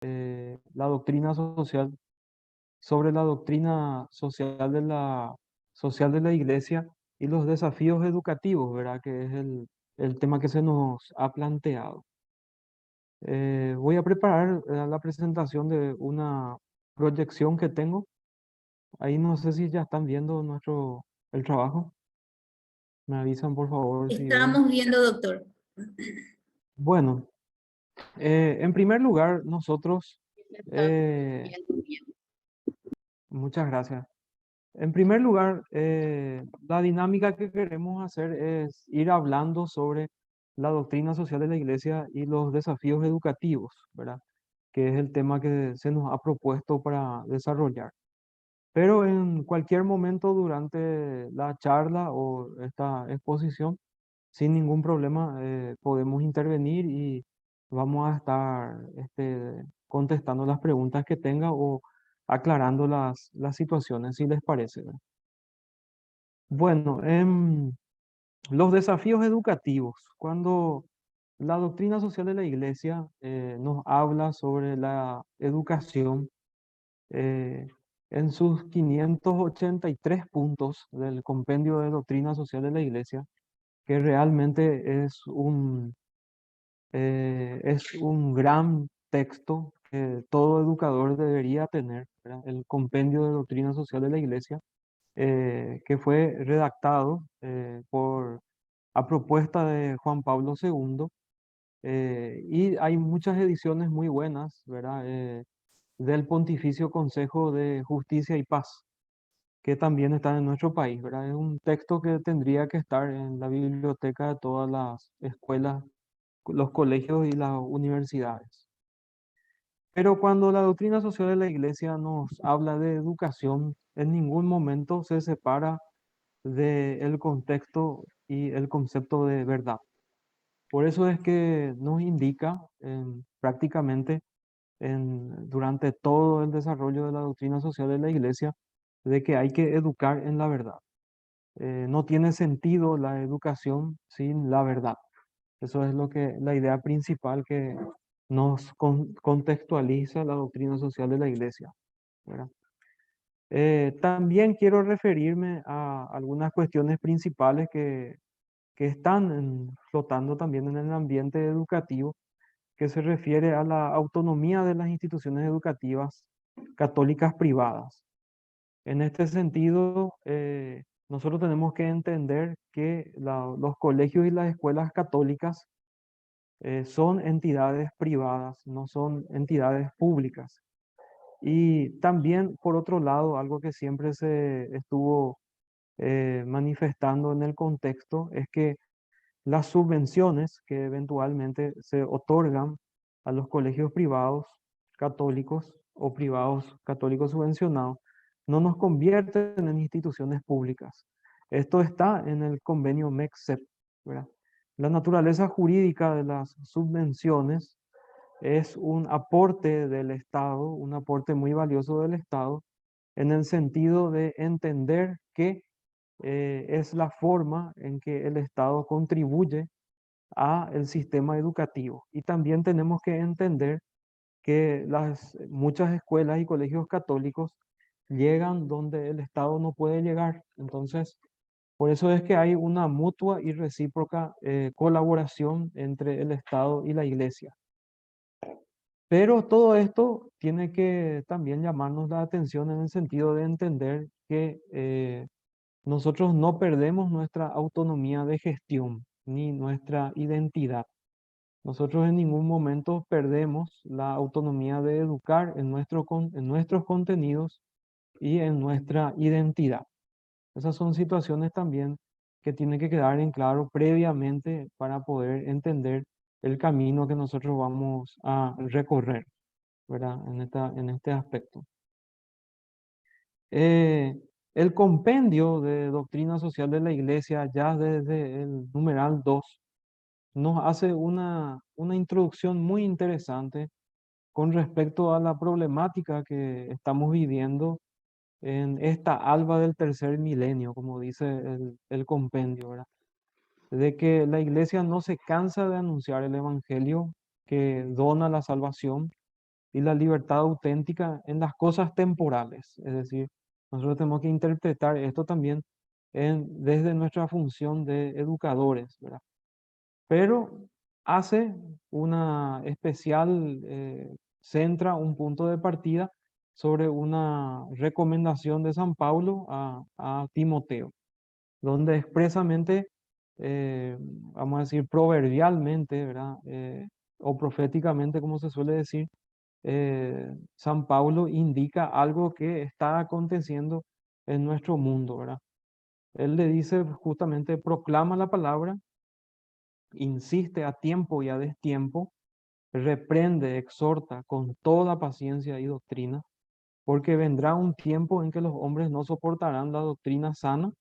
la doctrina social, sobre la doctrina social de la Iglesia y los desafíos educativos, ¿verdad? Que es el tema que se nos ha planteado. Voy a preparar la presentación de una proyección que tengo. Ahí no sé si ya están viendo el trabajo. Me avisan por favor si ven. Estamos viendo, doctor. Bueno, en primer lugar, nosotros, eh, muchas gracias. En primer lugar, la dinámica que queremos hacer es ir hablando sobre la doctrina social de la Iglesia y los desafíos educativos, ¿verdad? Que es el tema que se nos ha propuesto para desarrollar. Pero en cualquier momento durante la charla o esta exposición, sin ningún problema, podemos intervenir y vamos a estar contestando las preguntas que tenga o aclarando las situaciones, si les parece, ¿verdad? Bueno, los desafíos educativos. Cuando la doctrina social de la Iglesia nos habla sobre la educación, eh, en sus 583 puntos del compendio de doctrina social de la Iglesia, que realmente es un gran texto que todo educador debería tener, ¿verdad? El compendio de doctrina social de la Iglesia, que fue redactado a propuesta de Juan Pablo II, y hay muchas ediciones muy buenas, ¿verdad? Del Pontificio Consejo de Justicia y Paz, que también está en nuestro país, ¿verdad? Es un texto que tendría que estar en la biblioteca de todas las escuelas, los colegios y las universidades. Pero cuando la doctrina social de la Iglesia nos habla de educación, en ningún momento se separa del contexto y el concepto de verdad. Por eso es que nos indica prácticamente durante todo el desarrollo de la doctrina social de la Iglesia de que hay que educar en la verdad. No tiene sentido la educación sin la verdad. Eso es la idea principal que nos contextualiza la doctrina social de la Iglesia, ¿verdad? También quiero referirme a algunas cuestiones principales que están flotando también en el ambiente educativo, que se refiere a la autonomía de las instituciones educativas católicas privadas. En este sentido, nosotros tenemos que entender que los colegios y las escuelas católicas son entidades privadas, no son entidades públicas. Y también, por otro lado, algo que siempre se estuvo manifestando en el contexto es que las subvenciones que eventualmente se otorgan a los colegios privados católicos o privados católicos subvencionados no nos convierten en instituciones públicas. Esto está en el convenio MECSEP, ¿verdad? La naturaleza jurídica de las subvenciones es un aporte del Estado, un aporte muy valioso del Estado, en el sentido de entender que es la forma en que el Estado contribuye a el sistema educativo. Y también tenemos que entender que muchas escuelas y colegios católicos llegan donde el Estado no puede llegar. Entonces, por eso es que hay una mutua y recíproca colaboración entre el Estado y la Iglesia. Pero todo esto tiene que también llamarnos la atención en el sentido de entender que nosotros no perdemos nuestra autonomía de gestión ni nuestra identidad. Nosotros en ningún momento perdemos la autonomía de educar en nuestros contenidos y en nuestra identidad. Esas son situaciones también que tienen que quedar en claro previamente para poder entender el camino que nosotros vamos a recorrer, ¿verdad? En este aspecto. Eh, el compendio de doctrina social de la Iglesia, ya desde el numeral 2 nos hace una introducción muy interesante con respecto a la problemática que estamos viviendo en esta alba del tercer milenio, como dice el compendio, ¿verdad? De que la Iglesia no se cansa de anunciar el Evangelio que dona la salvación, y la libertad auténtica en las cosas temporales. Es decir, nosotros tenemos que interpretar esto también desde nuestra función de educadores, ¿verdad? Pero hace una especial, centra un punto de partida sobre una recomendación de San Pablo a Timoteo, donde expresamente, vamos a decir proverbialmente, ¿verdad? O proféticamente, como se suele decir, San Pablo indica algo que está aconteciendo en nuestro mundo, ¿verdad? Él le dice justamente, proclama la palabra, insiste a tiempo y a destiempo, reprende, exhorta con toda paciencia y doctrina, porque vendrá un tiempo en que los hombres no soportarán la doctrina sana,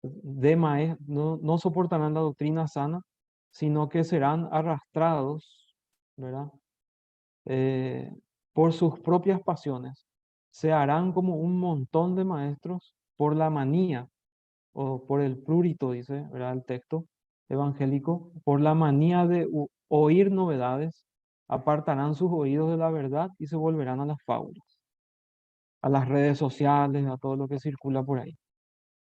no soportarán la doctrina sana, sino que serán arrastrados, ¿verdad? eh, por sus propias pasiones. Se harán como un montón de maestros por la manía o por el prurito, dice, ¿verdad? El texto evangélico, por la manía de oír novedades, apartarán sus oídos de la verdad y se volverán a las fábulas, a las redes sociales, a todo lo que circula por ahí.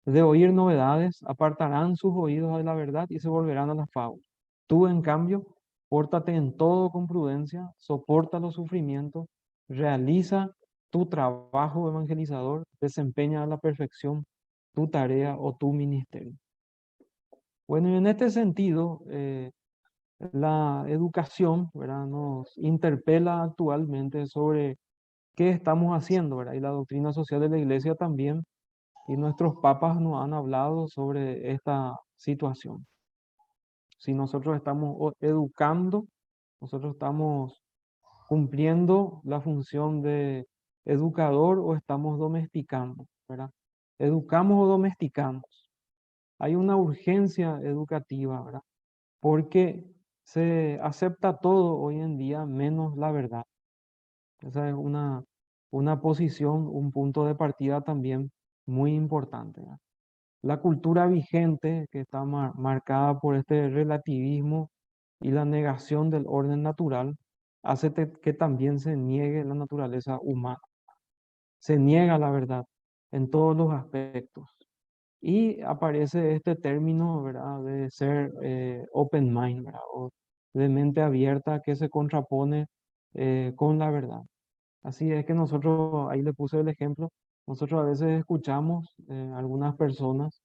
De oír novedades, apartarán sus oídos de la verdad y se volverán a las fábulas. Tú, en cambio, pórtate en todo con prudencia, soporta los sufrimientos, realiza tu trabajo evangelizador, desempeña a la perfección tu tarea o tu ministerio. Bueno, y en este sentido, la educación, ¿verdad?, nos interpela actualmente sobre qué estamos haciendo, ¿verdad? Y la doctrina social de la Iglesia también, y nuestros papas nos han hablado sobre esta situación. Si nosotros estamos educando, nosotros estamos cumpliendo la función de educador o estamos domesticando, ¿verdad? ¿Educamos o domesticamos? Hay una urgencia educativa, ¿verdad? Porque se acepta todo hoy en día menos la verdad. Esa es una posición, un punto de partida también muy importante, ¿verdad? La cultura vigente, que está marcada por este relativismo y la negación del orden natural, hace que también se niegue la naturaleza humana, se niega la verdad en todos los aspectos. Y aparece este término, ¿verdad?, de ser open mind, ¿verdad?, o de mente abierta, que se contrapone con la verdad. Así es que nosotros, ahí le puse el ejemplo, nosotros a veces escuchamos algunas personas,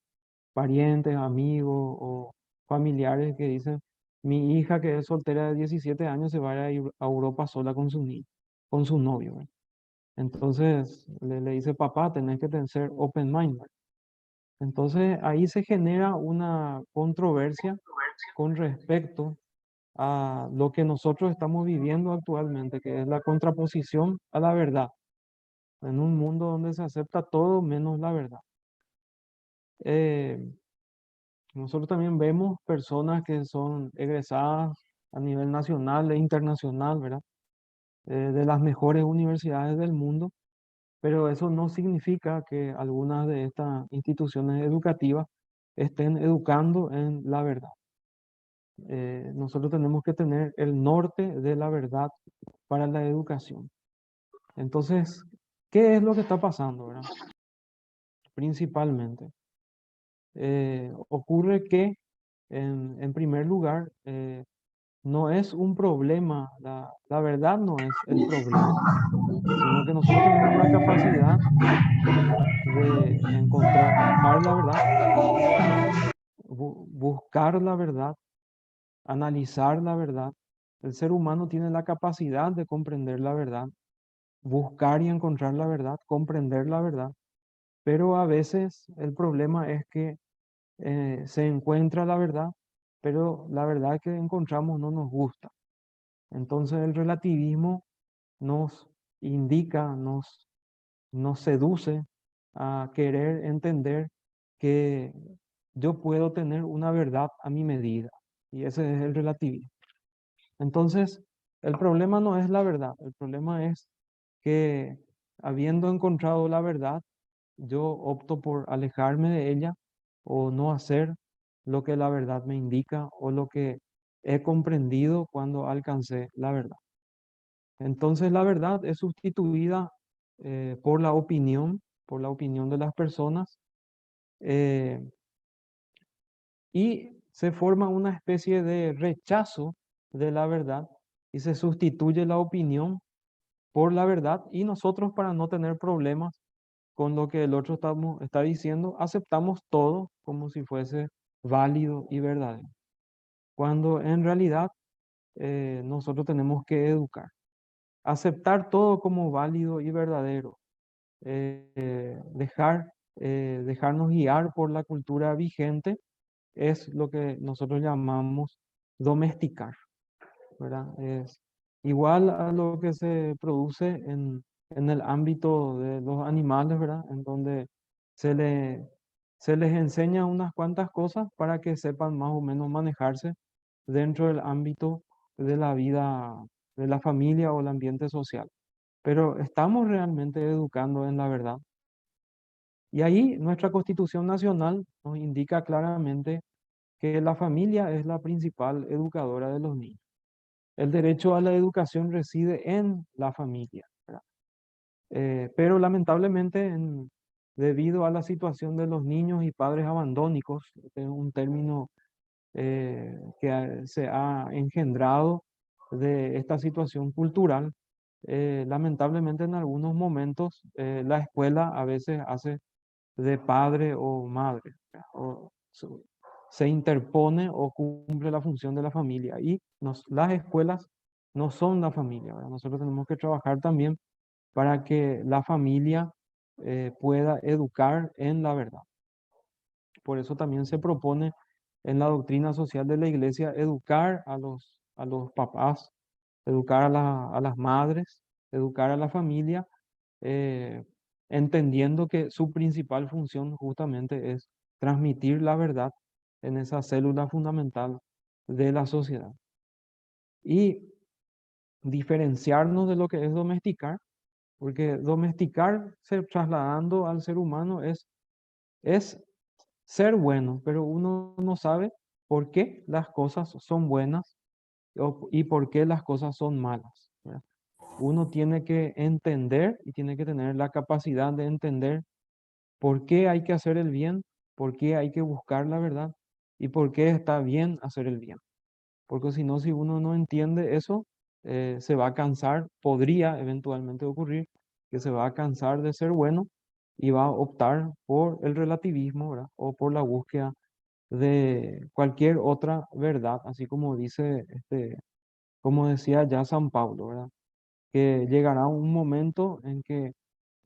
parientes, amigos o familiares que dicen, mi hija que es soltera de 17 años se va a ir a Europa sola con su niño, con su novio, ¿verdad? Entonces le dice, papá, tenés que ser open mind, ¿verdad? Entonces ahí se genera una controversia con respecto a lo que nosotros estamos viviendo actualmente, que es la contraposición a la verdad, en un mundo donde se acepta todo menos la verdad. Eh, Nosotros también vemos personas que son egresadas a nivel nacional e internacional, ¿verdad? De las mejores universidades del mundo, pero eso no significa que algunas de estas instituciones educativas estén educando en la verdad. Nosotros tenemos que tener el norte de la verdad para la educación. Entonces, ¿qué es lo que está pasando, verdad? Principalmente, ocurre que, en primer lugar, no es un problema, la verdad no es el problema, sino que nosotros tenemos la capacidad de encontrar la verdad, buscar la verdad, analizar la verdad. El ser humano tiene la capacidad de comprender la verdad, buscar y encontrar la verdad, comprender la verdad, pero a veces el problema es que se encuentra la verdad, pero la verdad que encontramos no nos gusta. Entonces el relativismo nos indica, nos seduce a querer entender que yo puedo tener una verdad a mi medida. Y ese es el relativismo. Entonces, el problema no es la verdad, el problema es que habiendo encontrado la verdad, yo opto por alejarme de ella o no hacer lo que la verdad me indica o lo que he comprendido cuando alcancé la verdad. Entonces la verdad es sustituida por la opinión de las personas, eh, y se forma una especie de rechazo de la verdad y se sustituye la opinión por la verdad, y nosotros, para no tener problemas con lo que el otro está diciendo, aceptamos todo como si fuese válido y verdadero, cuando en realidad nosotros tenemos que educar, aceptar todo como válido y verdadero, dejarnos guiar por la cultura vigente, es lo que nosotros llamamos domesticar, ¿verdad? Es igual a lo que se produce en el ámbito de los animales, ¿verdad? En donde se le, se les enseña unas cuantas cosas para que sepan más o menos manejarse dentro del ámbito de la vida, de la familia o el ambiente social. Pero ¿estamos realmente educando en la verdad? Y ahí nuestra Constitución Nacional nos indica claramente que la familia es la principal educadora de los niños. El derecho a la educación reside en la familia, ¿verdad? Pero lamentablemente, debido a la situación de los niños y padres abandónicos, este es un término se ha engendrado de esta situación cultural, lamentablemente en algunos momentos la escuela a veces hace de padre o madre, ¿verdad? Se interpone o cumple la función de la familia, y las escuelas no son la familia, ¿verdad? Nosotros tenemos que trabajar también para que la familia pueda educar en la verdad. Por eso también se propone en la doctrina social de la iglesia educar a los papás, educar a las madres, educar a la familia, eh, entendiendo que su principal función justamente es transmitir la verdad en esa célula fundamental de la sociedad. Y diferenciarnos de lo que es domesticar, porque domesticar, trasladando al ser humano, es ser bueno, pero uno no sabe por qué las cosas son buenas y por qué las cosas son malas, ¿verdad? Uno tiene que entender y tiene que tener la capacidad de entender por qué hay que hacer el bien, por qué hay que buscar la verdad y por qué está bien hacer el bien. Porque si no, si uno no entiende eso, se va a cansar, podría eventualmente ocurrir que se va a cansar de ser bueno y va a optar por el relativismo, ¿verdad? O por la búsqueda de cualquier otra verdad, así como dice, como decía ya San Pablo, ¿verdad? Que llegará un momento en que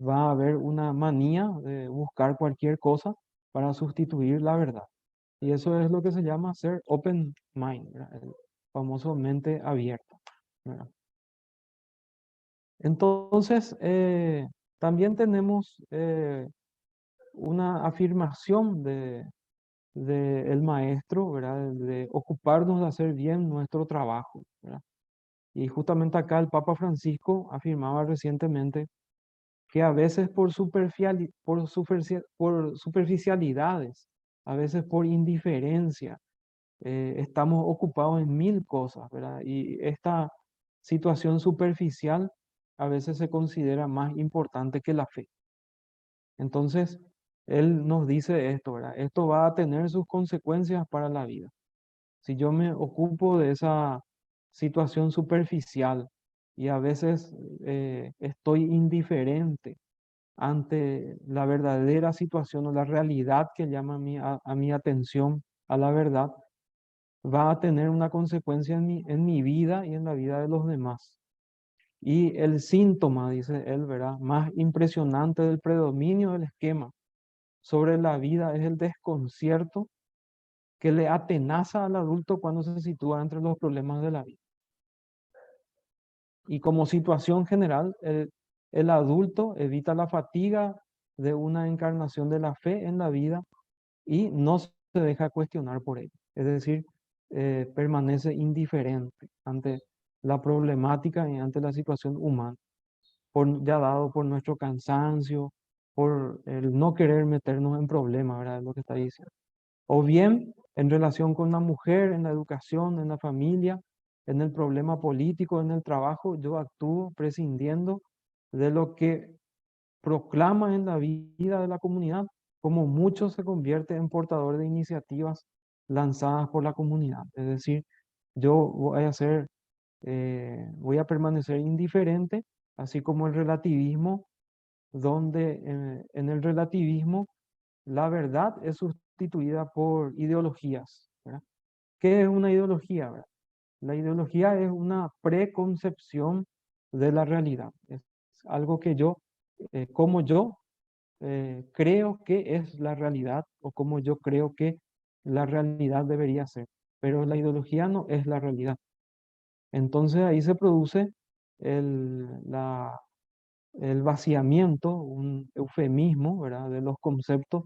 va a haber una manía de buscar cualquier cosa para sustituir la verdad. Y eso es lo que se llama ser open mind, ¿verdad? El famoso mente abierta, ¿verdad? Entonces, también tenemos una afirmación de el maestro, ¿verdad? De ocuparnos de hacer bien nuestro trabajo, ¿verdad? Y justamente acá el Papa Francisco afirmaba recientemente que a veces por superficialidades, a veces por indiferencia, estamos ocupados en mil cosas, ¿verdad? Y esta situación superficial a veces se considera más importante que la fe. Entonces, él nos dice esto, ¿verdad? Esto va a tener sus consecuencias para la vida. Si yo me ocupo de esa situación superficial y a veces estoy indiferente ante la verdadera situación o la realidad que llama a mi atención a la verdad, va a tener una consecuencia en mi vida y en la vida de los demás. Y el síntoma, dice él, ¿verdad? Más impresionante del predominio del esquema sobre la vida es el desconcierto que le atenaza al adulto cuando se sitúa entre los problemas de la vida. Y como situación general, el adulto evita la fatiga de una encarnación de la fe en la vida y no se deja cuestionar por ello. Es decir, permanece indiferente ante la problemática y ante la situación humana, ya dado por nuestro cansancio, por el no querer meternos en problemas, ¿verdad? Es lo que está diciendo. O bien en relación con la mujer, en la educación, en la familia, en el problema político, en el trabajo, yo actúo prescindiendo de lo que proclama en la vida de la comunidad, como mucho se convierte en portador de iniciativas lanzadas por la comunidad. Es decir, yo voy a permanecer indiferente, así como el relativismo, donde en el relativismo la verdad es sustituida por ideologías, ¿verdad? ¿Qué es una ideología, verdad? La ideología es una preconcepción de la realidad. Es algo que como yo creo que es la realidad o como yo creo que la realidad debería ser. Pero la ideología no es la realidad. Entonces ahí se produce el, la, el vaciamiento, un eufemismo, ¿verdad? De los conceptos,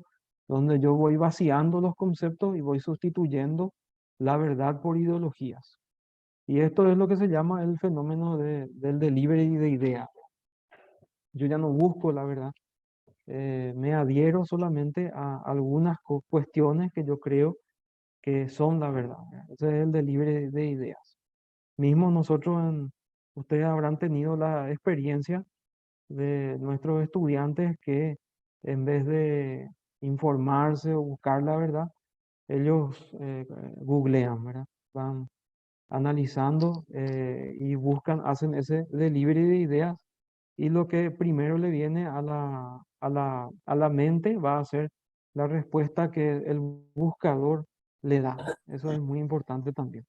donde yo voy vaciando los conceptos y voy sustituyendo la verdad por ideologías. Y esto es lo que se llama el fenómeno del delivery de ideas. Yo ya no busco la verdad, me adhiero solamente a algunas cuestiones que yo creo que son la verdad, ¿verdad? Ese es el delivery de ideas. Mismo ustedes habrán tenido la experiencia de nuestros estudiantes que en vez de informarse o buscar la verdad, ellos googlean, ¿verdad? Van analizando y hacen ese delivery de ideas y lo que primero le viene a la mente va a ser la respuesta que el buscador le da. Eso es muy importante también.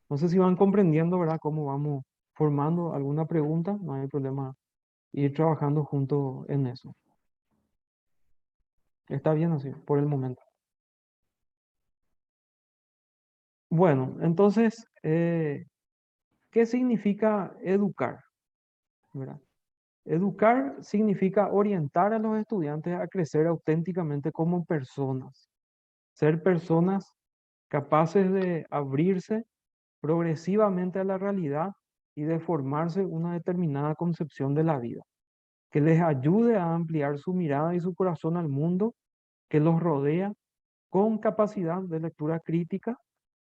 No sé si van comprendiendo, ¿verdad? Cómo vamos formando alguna pregunta, no hay problema ir trabajando juntos en eso. Está bien así, por el momento. Bueno, entonces, ¿qué significa educar? ¿Verdad? Educar significa orientar a los estudiantes a crecer auténticamente como personas, ser personas capaces de abrirse progresivamente a la realidad y de formarse una determinada concepción de la vida, que les ayude a ampliar su mirada y su corazón al mundo que los rodea con capacidad de lectura crítica,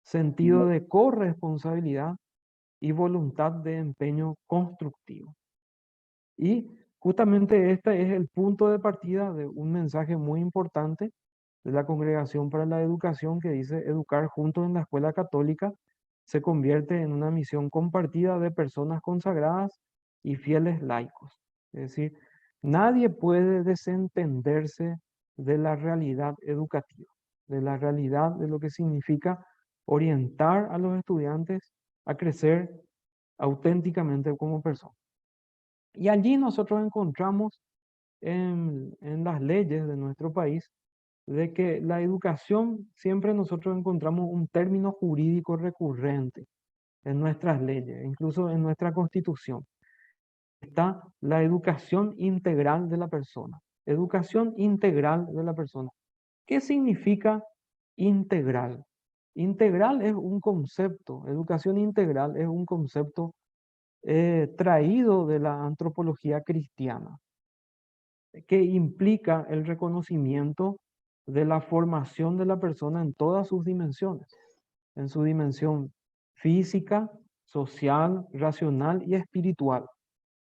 sentido de corresponsabilidad y voluntad de empeño constructivo. Y justamente este es el punto de partida de un mensaje muy importante de la Congregación para la Educación que dice: educar juntos en la escuela católica se convierte en una misión compartida de personas consagradas y fieles laicos. Es decir, nadie puede desentenderse de la realidad educativa, de la realidad de lo que significa orientar a los estudiantes a crecer auténticamente como personas. Y allí nosotros encontramos en las leyes de nuestro país de que la educación, siempre nosotros encontramos un término jurídico recurrente en nuestras leyes, incluso en nuestra Constitución. Está la educación integral de la persona. Educación integral de la persona. ¿Qué significa integral? Integral es un concepto, educación integral es un concepto traído de la antropología cristiana, que implica el reconocimiento de la formación de la persona en todas sus dimensiones, en su dimensión física, social, racional y espiritual.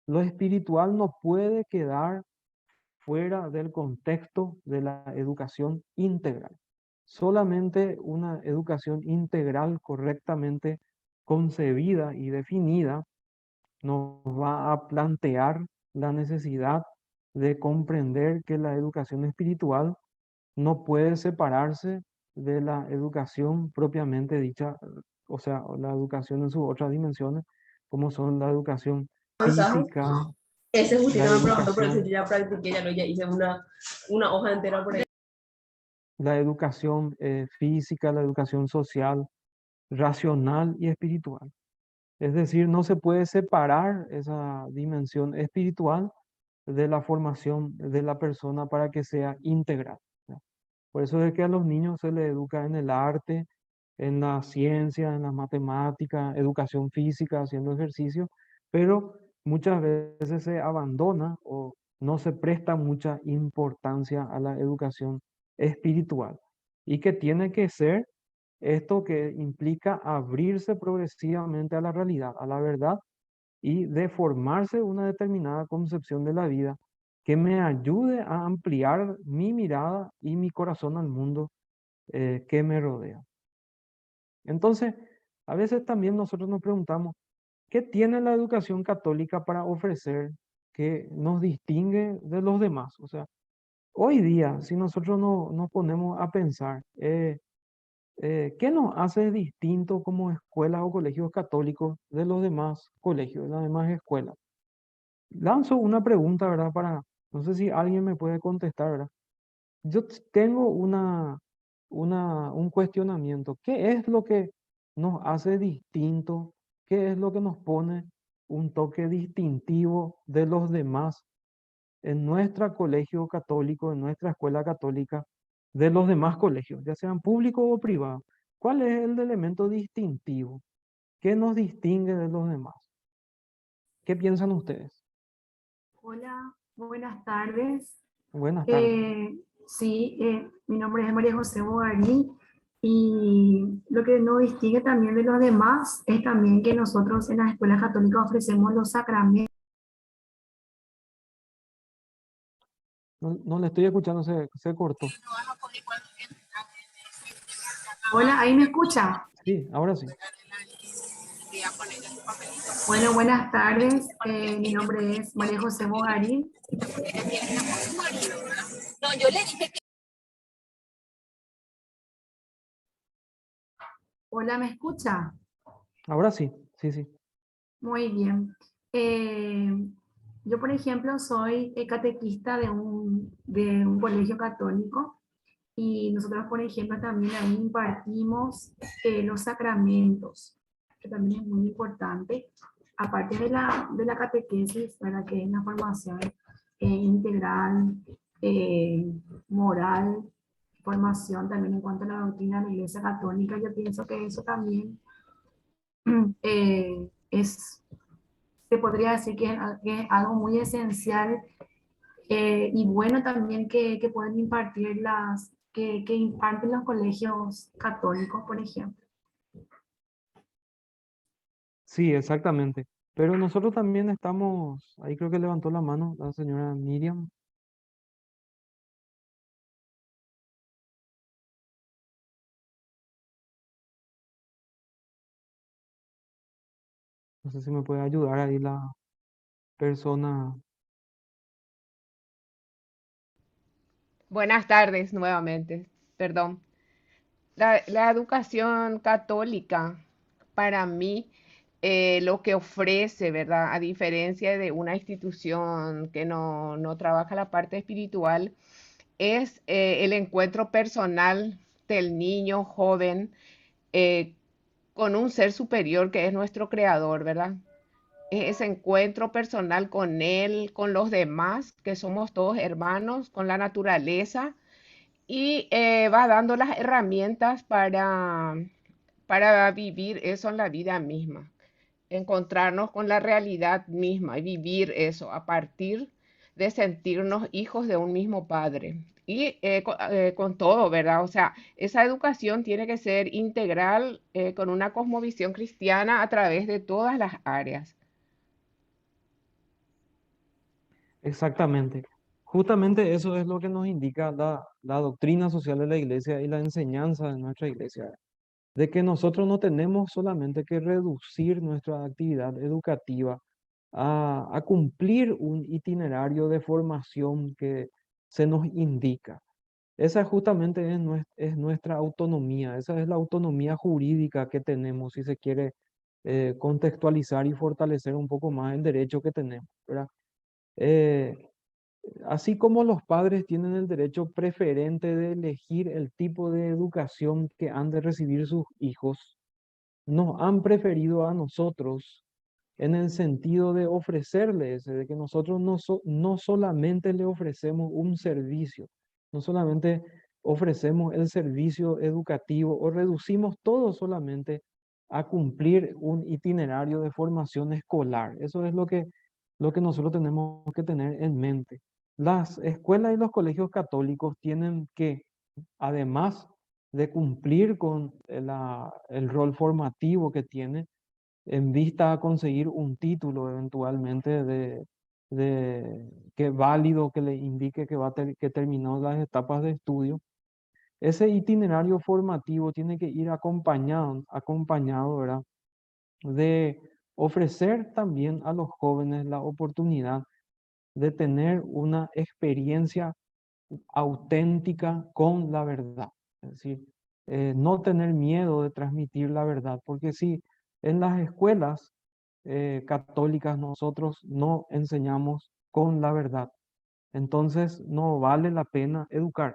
Lo espiritual no puede quedar fuera del contexto de la educación integral. Solamente una educación integral correctamente concebida y definida nos va a plantear la necesidad de comprender que la educación espiritual no puede separarse de la educación propiamente dicha, o sea, la educación en sus otras dimensiones, como son la educación Avanzamos. física, Ese la justito me preguntó, por eso yo educación, ya practiqué, ya hice una hoja entera por ahí. la educación física, la educación social, racional y espiritual. Es decir, no se puede separar esa dimensión espiritual de la formación de la persona para que sea integral, ¿no? Por eso es que a los niños se les educa en el arte, en la ciencia, en la matemática, educación física, haciendo ejercicio, pero muchas veces se abandona o no se presta mucha importancia a la educación espiritual y que tiene que ser Esto que implica abrirse progresivamente a la realidad, a la verdad, y de formarse una determinada concepción de la vida que me ayude a ampliar mi mirada y mi corazón al mundo que me rodea. Entonces, a veces también nosotros nos preguntamos, ¿qué tiene la educación católica para ofrecer que nos distingue de los demás? O sea, hoy día, si nosotros no, nos ponemos a pensar, ¿qué nos hace distinto como escuelas o colegios católicos de los demás colegios, de las demás escuelas? Lanzo una pregunta, ¿verdad? No sé si alguien me puede contestar, ¿verdad? Tengo un cuestionamiento. ¿Qué es lo que nos hace distinto? ¿Qué es lo que nos pone un toque distintivo de los demás en nuestro colegio católico, en nuestra escuela católica, de los demás colegios, ya sean públicos o privados? ¿Cuál es el elemento distintivo? ¿Qué nos distingue de los demás? ¿Qué piensan ustedes? Hola, buenas tardes. Buenas tardes. Sí, mi nombre es María José Bogarín y lo que nos distingue también de los demás es también que nosotros en las escuelas católicas ofrecemos los sacramentos. No, no le estoy escuchando, se cortó. Hola, ¿ahí me escucha? Sí, ahora sí. Bueno, buenas tardes. Mi nombre es María José Bogarín. No, yo le dije que... Hola, ¿me escucha? Ahora sí, sí, sí. Muy bien. Yo, por ejemplo, soy catequista de un colegio católico. Y nosotros, por ejemplo, también ahí impartimos los sacramentos, que también es muy importante, aparte de la catequesis, ¿verdad? Que es la formación integral, eh, moral, formación también en cuanto a la doctrina de la Iglesia Católica. Yo pienso que eso también es, se podría decir que es algo muy esencial y bueno también que pueden impartir que imparten los colegios católicos, por ejemplo. Sí, exactamente. Pero nosotros también estamos, ahí creo que levantó la mano la señora Miriam. No sé si me puede ayudar ahí la persona. Buenas tardes nuevamente, perdón. La educación católica, para mí, lo que ofrece, ¿verdad? A diferencia de una institución que no trabaja la parte espiritual, es el encuentro personal del niño joven eh, con un ser superior que es nuestro creador, ¿verdad? Ese encuentro personal con él, con los demás, que somos todos hermanos, con la naturaleza y va dando las herramientas para vivir eso en la vida misma, encontrarnos con la realidad misma y vivir eso a partir de sentirnos hijos de un mismo padre. Y con todo, ¿verdad? O sea, esa educación tiene que ser integral con una cosmovisión cristiana a través de todas las áreas. Exactamente. Justamente eso es lo que nos indica la doctrina social de la iglesia y la enseñanza de nuestra iglesia, de que nosotros no tenemos solamente que reducir nuestra actividad educativa a cumplir un itinerario de formación que se nos indica. Esa justamente es nuestra autonomía, esa es la autonomía jurídica que tenemos, si se quiere contextualizar y fortalecer un poco más el derecho que tenemos, ¿verdad? Eh, Así como los padres tienen el derecho preferente de elegir el tipo de educación que han de recibir sus hijos, nos han preferido a nosotros en el sentido de ofrecerles, de que nosotros no solamente le ofrecemos un servicio, no solamente ofrecemos el servicio educativo o reducimos todo solamente a cumplir un itinerario de formación escolar. Eso es lo que nosotros tenemos que tener en mente. Las escuelas y los colegios católicos tienen que, además de cumplir con el rol formativo que tiene en vista a conseguir un título eventualmente que válido, que le indique que, que terminó las etapas de estudio. Ese itinerario formativo tiene que ir acompañado, ¿verdad? De ofrecer también a los jóvenes la oportunidad de tener una experiencia auténtica con la verdad. Es decir, no tener miedo de transmitir la verdad, porque si en las escuelas católicas nosotros no enseñamos con la verdad, entonces no vale la pena educar.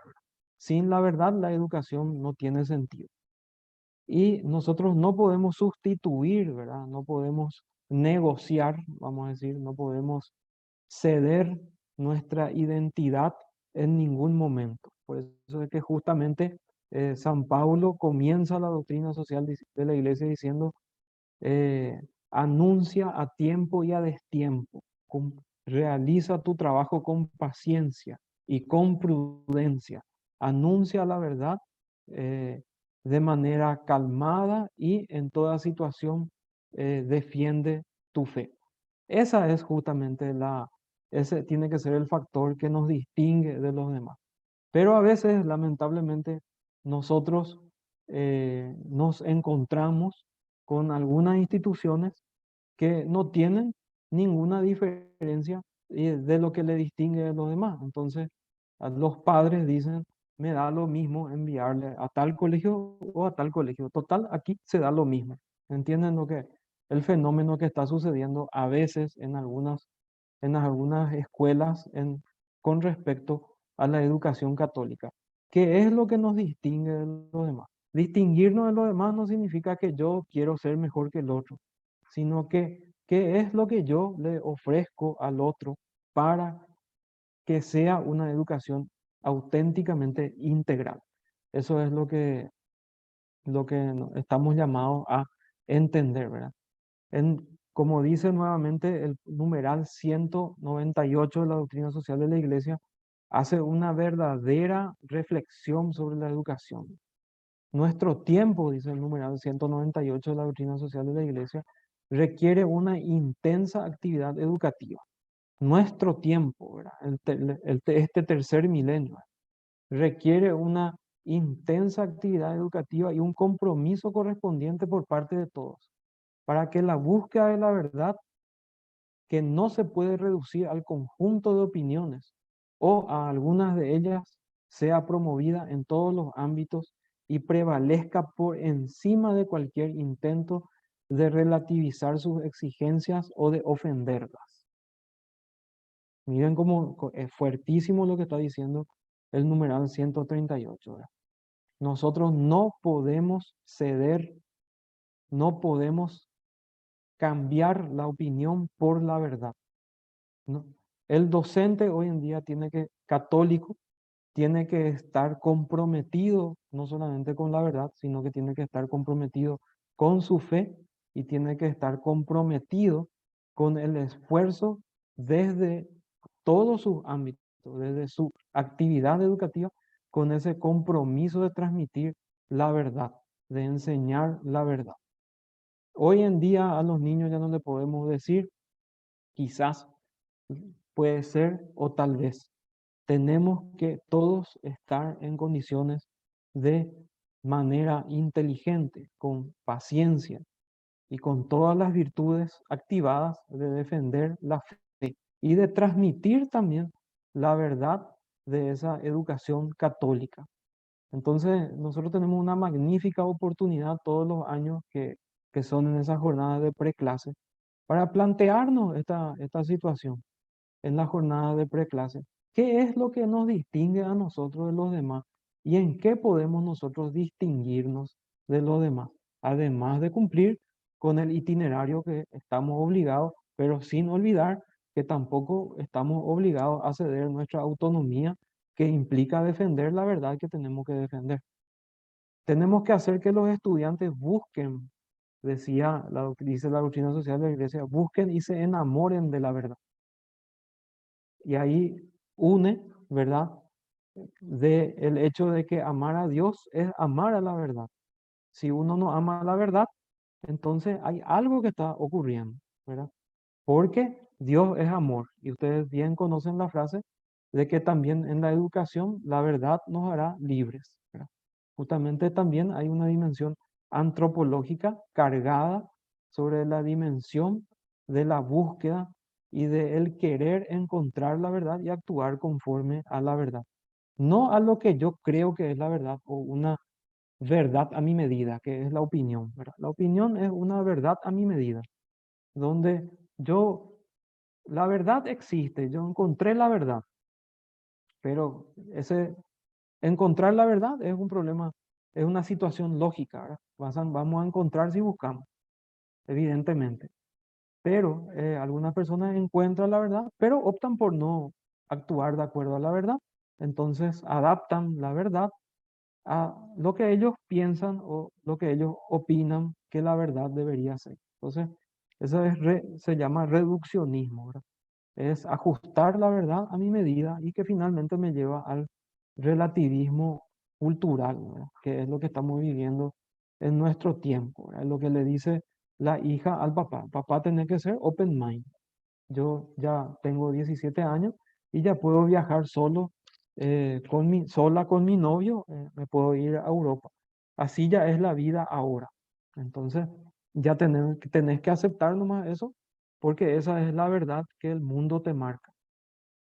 Sin la verdad, la educación no tiene sentido. Y nosotros no podemos sustituir, ¿verdad? No podemos negociar, vamos a decir, no podemos ceder nuestra identidad en ningún momento. Por eso es que justamente San Pablo comienza la doctrina social de la iglesia diciendo, anuncia a tiempo y a destiempo, realiza tu trabajo con paciencia y con prudencia, anuncia la verdad eh, de manera calmada y en toda situación defiende tu fe. Esa es justamente ese tiene que ser el factor que nos distingue de los demás. Pero a veces, lamentablemente, nosotros nos encontramos con algunas instituciones que no tienen ninguna diferencia de lo que le distingue de los demás. Entonces, a los padres dicen, me da lo mismo enviarle a tal colegio o a tal colegio. Total, aquí se da lo mismo. ¿Entienden el fenómeno que está sucediendo a veces en algunas escuelas con respecto a la educación católica? ¿Qué es lo que nos distingue de los demás? Distinguirnos de los demás no significa que yo quiero ser mejor que el otro, sino que qué es lo que yo le ofrezco al otro para que sea una educación auténticamente integral. Eso es lo que estamos llamados a entender, ¿verdad? Como dice nuevamente el numeral 198 de la doctrina social de la Iglesia, hace una verdadera reflexión sobre la educación. Nuestro tiempo, dice el numeral 198 de la doctrina social de la Iglesia, requiere una intensa actividad educativa. Nuestro tiempo, ¿verdad? Este tercer milenio, requiere una intensa actividad educativa y un compromiso correspondiente por parte de todos, para que la búsqueda de la verdad, que no se puede reducir al conjunto de opiniones o a algunas de ellas, sea promovida en todos los ámbitos y prevalezca por encima de cualquier intento de relativizar sus exigencias o de ofenderlas. Miren cómo es fuertísimo lo que está diciendo el numeral 138, ¿verdad? Nosotros no podemos ceder, no podemos cambiar la opinión por la verdad, ¿no? El docente hoy en día católico, tiene que estar comprometido no solamente con la verdad, sino que tiene que estar comprometido con su fe y tiene que estar comprometido con el esfuerzo desde todos sus ámbitos, desde su actividad educativa, con ese compromiso de transmitir la verdad, de enseñar la verdad. Hoy en día a los niños ya no le podemos decir, quizás, puede ser o tal vez. Tenemos que todos estar en condiciones de manera inteligente, con paciencia y con todas las virtudes activadas de defender la fe y de transmitir también la verdad de esa educación católica. Entonces, nosotros tenemos una magnífica oportunidad todos los años que son en esas jornadas de preclase para plantearnos esta situación en la jornada de preclase. ¿Qué es lo que nos distingue a nosotros de los demás? ¿Y en qué podemos nosotros distinguirnos de los demás? Además de cumplir con el itinerario que estamos obligados, pero sin olvidar que tampoco estamos obligados a ceder nuestra autonomía, que implica defender la verdad que tenemos que defender. Tenemos que hacer que los estudiantes busquen, dice la doctrina social de la Iglesia, busquen y se enamoren de la verdad. Y ahí une, ¿verdad? del hecho de que amar a Dios es amar a la verdad. Si uno no ama a la verdad, entonces hay algo que está ocurriendo, ¿verdad? Porque Dios es amor. Y ustedes bien conocen la frase de que también en la educación la verdad nos hará libres, ¿verdad? Justamente también hay una dimensión antropológica cargada sobre la dimensión de la búsqueda y de el querer encontrar la verdad y actuar conforme a la verdad. No a lo que yo creo que es la verdad o una verdad a mi medida, que es la opinión, ¿verdad? La opinión es una verdad a mi medida, donde yo, la verdad existe, yo encontré la verdad, pero ese encontrar la verdad es un problema, es una situación lógica, ¿verdad? Vamos a encontrar si buscamos, evidentemente. Pero algunas personas encuentran la verdad, pero optan por no actuar de acuerdo a la verdad. Entonces adaptan la verdad a lo que ellos piensan o lo que ellos opinan que la verdad debería ser. Entonces, eso se llama reduccionismo, ¿verdad? Es ajustar la verdad a mi medida y que finalmente me lleva al relativismo cultural, ¿verdad? Que es lo que estamos viviendo en nuestro tiempo, ¿verdad? Es lo que le dice la hija al papá. Papá tiene que ser open mind. Yo ya tengo 17 años y ya puedo viajar solo, sola con mi novio, me puedo ir a Europa. Así ya es la vida ahora. Entonces, ya tenés que aceptar nomás eso, porque esa es la verdad que el mundo te marca.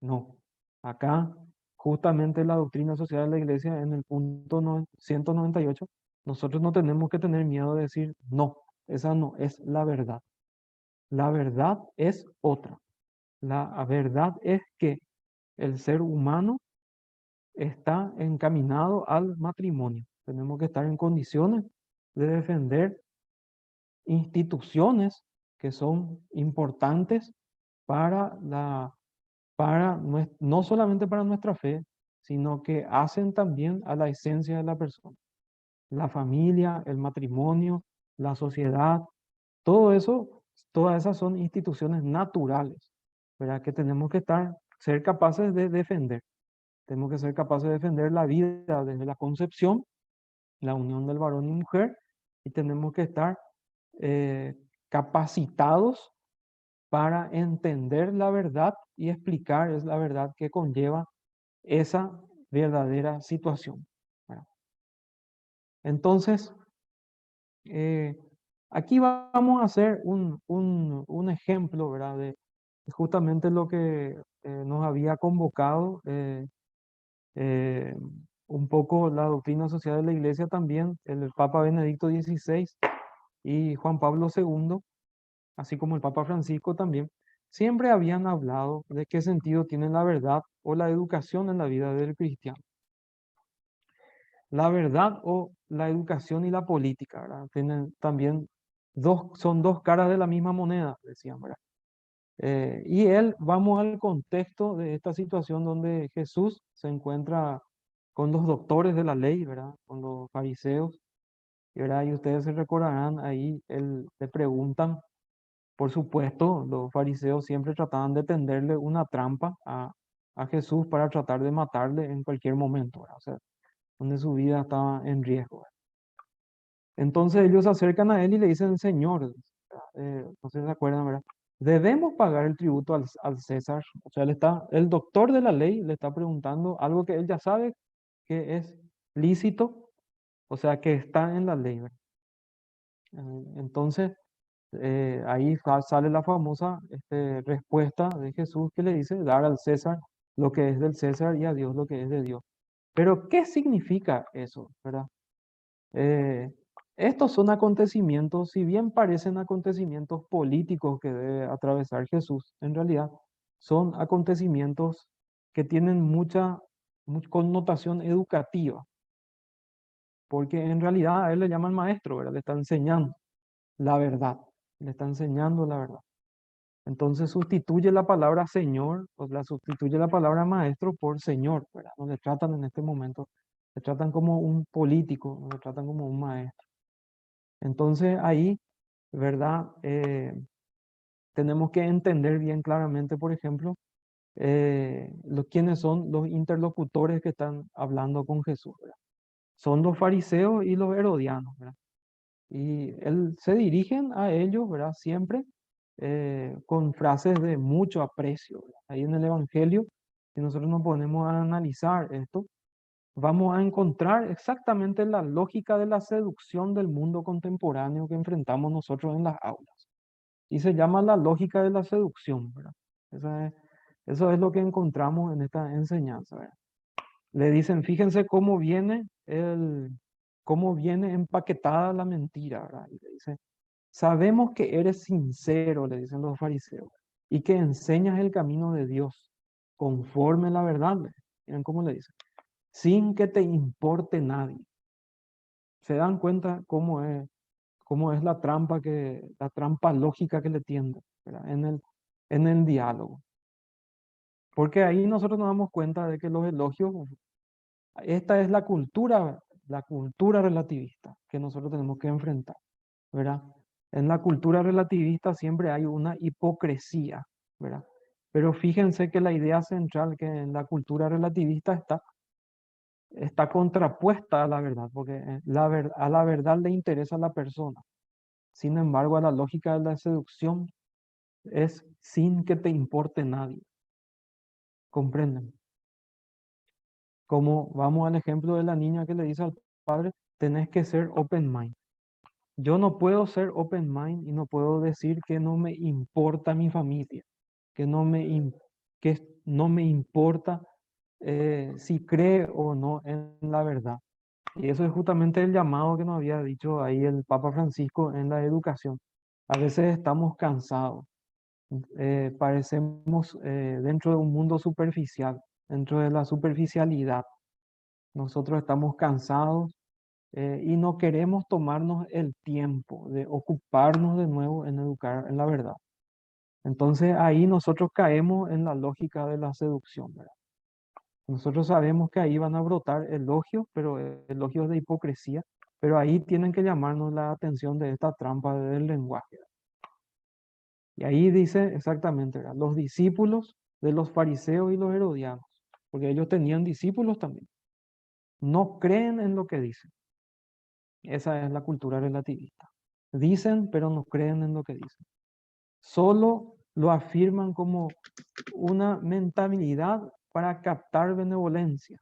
No, acá justamente la doctrina social de la iglesia en el punto 198, nosotros no tenemos que tener miedo de decir, no, esa no es la verdad. La verdad es otra. La verdad es que el ser humano está encaminado al matrimonio. Tenemos que estar en condiciones de defender instituciones que son importantes para no solamente para nuestra fe, sino que hacen también a la esencia de la persona. La familia, el matrimonio, la sociedad, todo eso, todas esas son instituciones naturales, ¿verdad? Que tenemos que ser capaces de defender. Tenemos que ser capaces de defender la vida desde la concepción, la unión del varón y mujer, y tenemos que estar eh, capacitados para entender la verdad y explicar es la verdad que conlleva esa verdadera situación, ¿verdad? Entonces, eh, aquí vamos a hacer un ejemplo, ¿verdad? De justamente lo que nos había convocado eh, un poco la doctrina social de la Iglesia también, el Papa Benedicto XVI y Juan Pablo II, así como el Papa Francisco también, siempre habían hablado de qué sentido tiene la verdad o la educación en la vida del cristiano. La verdad o la educación y la política, ¿verdad? Tienen también son dos caras de la misma moneda, decían, ¿verdad? Vamos al contexto de esta situación donde Jesús se encuentra con los doctores de la ley, ¿verdad? Con los fariseos, ¿verdad? Y ustedes se recordarán ahí, le preguntan, por supuesto, los fariseos siempre trataban de tenderle una trampa a Jesús para tratar de matarle en cualquier momento, ¿verdad? O sea, donde su vida estaba en riesgo, ¿verdad? Entonces ellos se acercan a él y le dicen, Señor, no sé si se acuerdan, ¿verdad? Debemos pagar el tributo al César. O sea, el doctor de la ley le está preguntando algo que él ya sabe que es lícito, o sea, que está en la ley, ¿verdad? Entonces, ahí sale la famosa respuesta de Jesús que le dice, dar al César lo que es del César y a Dios lo que es de Dios. Pero, ¿qué significa eso, verdad? Eh, Estos son acontecimientos, si bien parecen acontecimientos políticos que debe atravesar Jesús, en realidad son acontecimientos que tienen mucha connotación educativa, porque en realidad a él le llaman maestro, ¿verdad? Le está enseñando la verdad, le está enseñando la verdad. Entonces sustituye la palabra Señor, o la sustituye la palabra maestro por Señor, ¿verdad? No le tratan en este momento, le tratan como un político, no le tratan como un maestro. Entonces ahí, ¿verdad? Tenemos que entender bien claramente, por ejemplo, quiénes son los interlocutores que están hablando con Jesús, ¿verdad? Son los fariseos y los herodianos, ¿verdad? Y él se dirigen a ellos, ¿verdad? Siempre con frases de mucho aprecio, ¿verdad? Ahí en el Evangelio, si nosotros nos ponemos a analizar esto, vamos a encontrar exactamente la lógica de la seducción del mundo contemporáneo que enfrentamos nosotros en las aulas. Y se llama la lógica de la seducción, ¿verdad? Eso es lo que encontramos en esta enseñanza, ¿verdad? Le dicen, fíjense cómo viene empaquetada la mentira, ¿verdad? Y le dice, sabemos que eres sincero, le dicen los fariseos, y que enseñas el camino de Dios conforme la verdad. Miren cómo le dicen, sin que te importe nadie. ¿Se dan cuenta cómo es la trampa lógica que le tiende, ¿verdad? En el diálogo? Porque ahí nosotros nos damos cuenta de que los elogios, esta es la cultura relativista que nosotros tenemos que enfrentar, ¿verdad? En la cultura relativista siempre hay una hipocresía, ¿verdad? Pero fíjense que la idea central que en la cultura relativista está contrapuesta a la verdad, porque a la verdad le interesa a la persona. Sin embargo, a la lógica de la seducción es sin que te importe nadie. ¿Comprenden? Como vamos al ejemplo de la niña que le dice al padre, tenés que ser open mind. Yo no puedo ser open mind y no puedo decir que no me importa mi familia, que no me importa si cree o no en la verdad. Y eso es justamente el llamado que nos había dicho ahí el Papa Francisco en la educación. A veces estamos cansados, parecemos dentro de un mundo superficial, dentro de la superficialidad. Nosotros estamos cansados y no queremos tomarnos el tiempo de ocuparnos de nuevo en educar en la verdad. Entonces ahí nosotros caemos en la lógica de la seducción, ¿verdad? Nosotros sabemos que ahí van a brotar elogios, pero elogios de hipocresía, pero ahí tienen que llamarnos la atención de esta trampa del lenguaje. Y ahí dice exactamente, ¿verdad? Los discípulos de los fariseos y los herodianos, porque ellos tenían discípulos también, no creen en lo que dicen. Esa es la cultura relativista. Dicen, pero no creen en lo que dicen. Solo lo afirman como una mentalidad para captar benevolencia,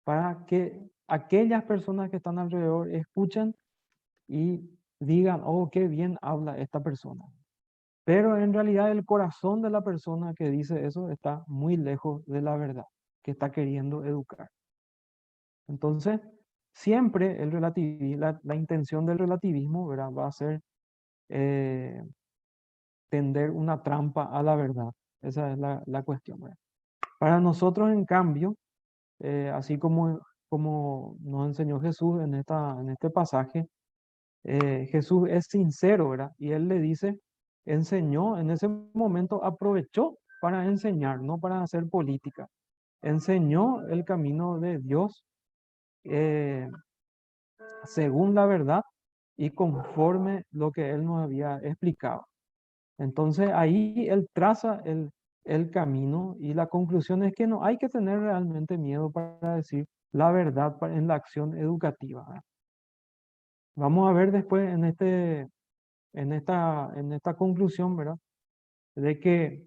para que aquellas personas que están alrededor escuchen y digan, oh, qué bien habla esta persona. Pero en realidad el corazón de la persona que dice eso está muy lejos de la verdad que está queriendo educar. Entonces, siempre la intención del relativismo, ¿verdad? Va a ser eh, tender una trampa a la verdad. Esa es la cuestión, ¿verdad? Para nosotros, en cambio, así como nos enseñó Jesús en este pasaje, Jesús es sincero, ¿verdad? Y él le dice, enseñó, en ese momento aprovechó para enseñar, no para hacer política. Enseñó el camino de Dios eh, según la verdad y conforme lo que él nos había explicado. Entonces ahí él traza el camino y la conclusión es que no hay que tener realmente miedo para decir la verdad en la acción educativa, ¿verdad? Vamos a ver después en esta conclusión, ¿verdad? De que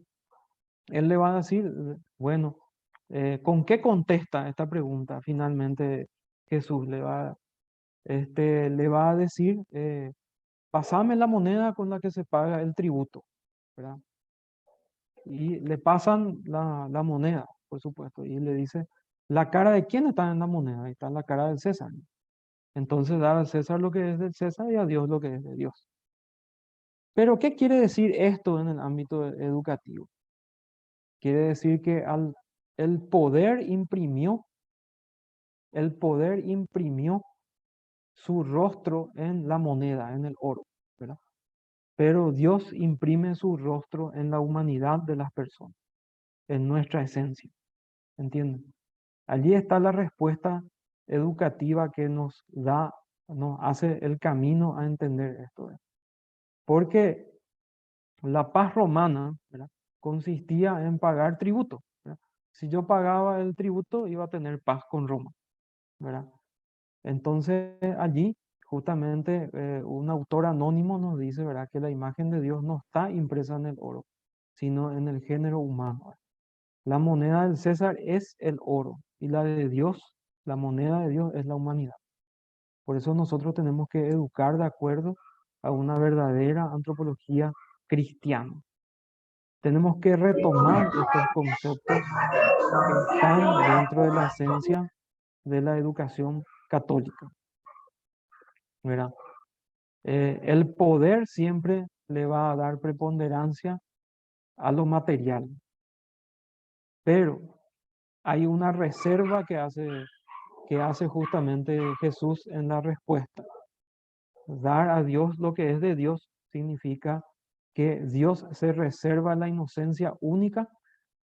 él le va a decir, bueno, ¿con qué contesta esta pregunta? Finalmente Jesús le va a decir, pasame la moneda con la que se paga el tributo, ¿verdad? Y le pasan la moneda, por supuesto, y le dice, ¿la cara de quién está en la moneda? Ahí está la cara del César. Entonces, dar al César lo que es del César y a Dios lo que es de Dios. Pero, ¿qué quiere decir esto en el ámbito educativo? Quiere decir que el poder imprimió, el poder imprimió su rostro en la moneda, en el oro, ¿verdad? Pero Dios imprime su rostro en la humanidad de las personas, en nuestra esencia, ¿entienden? Allí está la respuesta educativa que nos hace el camino a entender esto, ¿verdad? Porque la paz romana, ¿verdad?, consistía en pagar tributo, Si yo pagaba el tributo, iba a tener paz con Roma, ¿verdad? Entonces allí, justamente, un autor anónimo nos dice, ¿verdad?, que la imagen de Dios no está impresa en el oro, sino en el género humano. La moneda del César es el oro y la de Dios, la moneda de Dios es la humanidad. Por eso nosotros tenemos que educar de acuerdo a una verdadera antropología cristiana. Tenemos que retomar estos conceptos que están dentro de la esencia de la educación católica, ¿verdad? El poder siempre le va a dar preponderancia a lo material, pero hay una reserva que hace justamente Jesús en la respuesta. Dar a Dios lo que es de Dios significa que Dios se reserva la inocencia única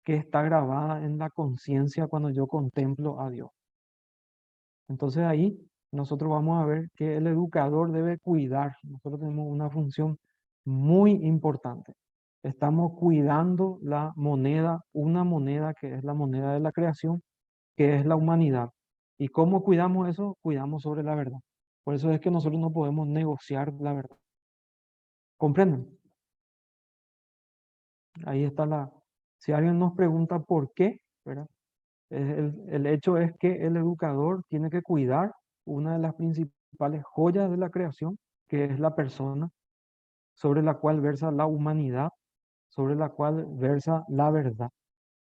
que está grabada en la conciencia cuando yo contemplo a Dios. Entonces ahí nosotros vamos a ver que el educador debe cuidar. Nosotros tenemos una función muy importante. Estamos cuidando la moneda, una moneda que es la moneda de la creación, que es la humanidad. ¿Y cómo cuidamos eso? Cuidamos sobre la verdad. Por eso es que nosotros no podemos negociar la verdad. ¿Comprenden? Ahí está la... Si alguien nos pregunta por qué, ¿verdad? El hecho es que el educador tiene que cuidar una de las principales joyas de la creación, que es la persona, sobre la cual versa la humanidad, sobre la cual versa la verdad.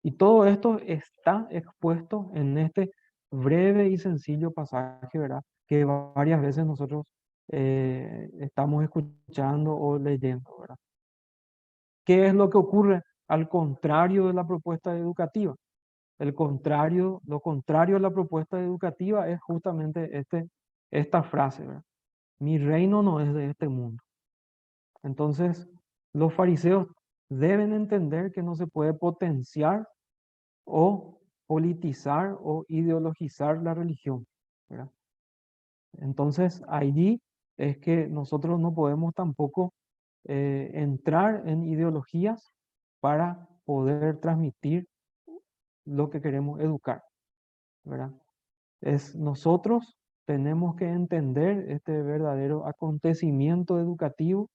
Y todo esto está expuesto en este breve y sencillo pasaje, ¿verdad? Que varias veces nosotros estamos escuchando o leyendo, ¿verdad? ¿Qué es lo que ocurre al contrario de la propuesta educativa? Lo contrario a la propuesta educativa es justamente esta frase, ¿verdad? Mi reino no es de este mundo. Entonces, los fariseos deben entender que no se puede potenciar o politizar o ideologizar la religión, ¿verdad? Entonces, allí es que nosotros no podemos tampoco entrar en ideologías para poder transmitir lo que queremos educar, ¿verdad? Nosotros tenemos que entender este verdadero acontecimiento educativo,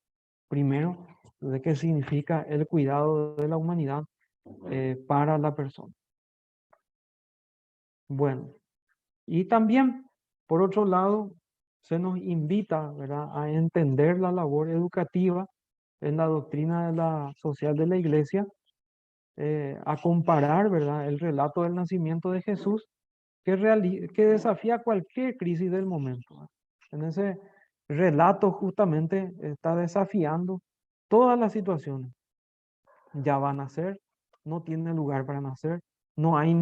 primero, de qué significa el cuidado de la humanidad para la persona. Bueno, y también, por otro lado, se nos invita, ¿verdad?, a entender la labor educativa en la doctrina de la social de la Iglesia, a comparar, ¿verdad?, el relato del nacimiento de Jesús que desafía cualquier crisis del momento, ¿verdad? En ese relato justamente está desafiando todas las situaciones. Ya va a nacer, no tiene lugar para nacer, no hay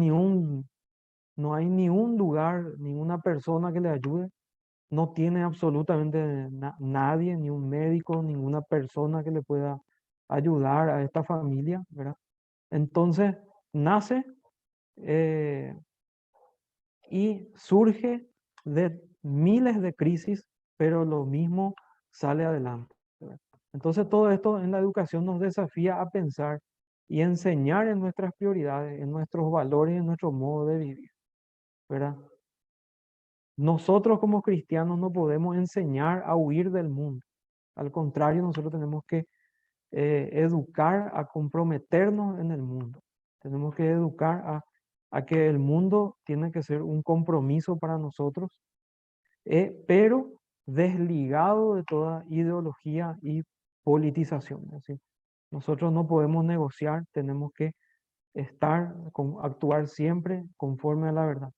no hay ni un lugar, ninguna persona que le ayude, no tiene absolutamente nadie, ni un médico, ninguna persona que le pueda ayudar a esta familia, ¿verdad? Entonces nace eh, y surge de miles de crisis, pero lo mismo sale adelante, ¿verdad? Entonces todo esto en la educación nos desafía a pensar y enseñar en nuestras prioridades, en nuestros valores, en nuestro modo de vivir, ¿verdad? Nosotros como cristianos no podemos enseñar a huir del mundo. Al contrario, nosotros tenemos que educar a comprometernos en el mundo. Tenemos que educar a que el mundo tiene que ser un compromiso para nosotros, pero desligado de toda ideología y politización. Es decir, nosotros no podemos negociar, tenemos que actuar siempre conforme a la verdad.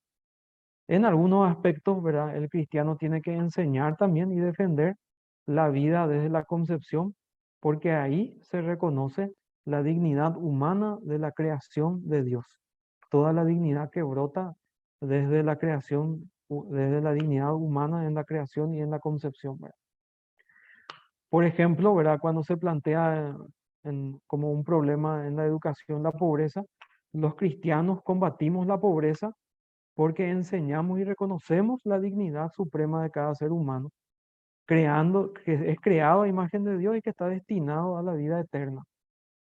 En algunos aspectos, ¿verdad? El cristiano tiene que enseñar también y defender la vida desde la concepción, porque ahí se reconoce la dignidad humana de la creación de Dios. Toda la dignidad que brota desde la creación, desde la dignidad humana en la creación y en la concepción, ¿verdad? Por ejemplo, ¿verdad? Cuando se plantea como un problema en la educación la pobreza, los cristianos combatimos la pobreza porque enseñamos y reconocemos la dignidad suprema de cada ser humano, que es creado a imagen de Dios y que está destinado a la vida eterna.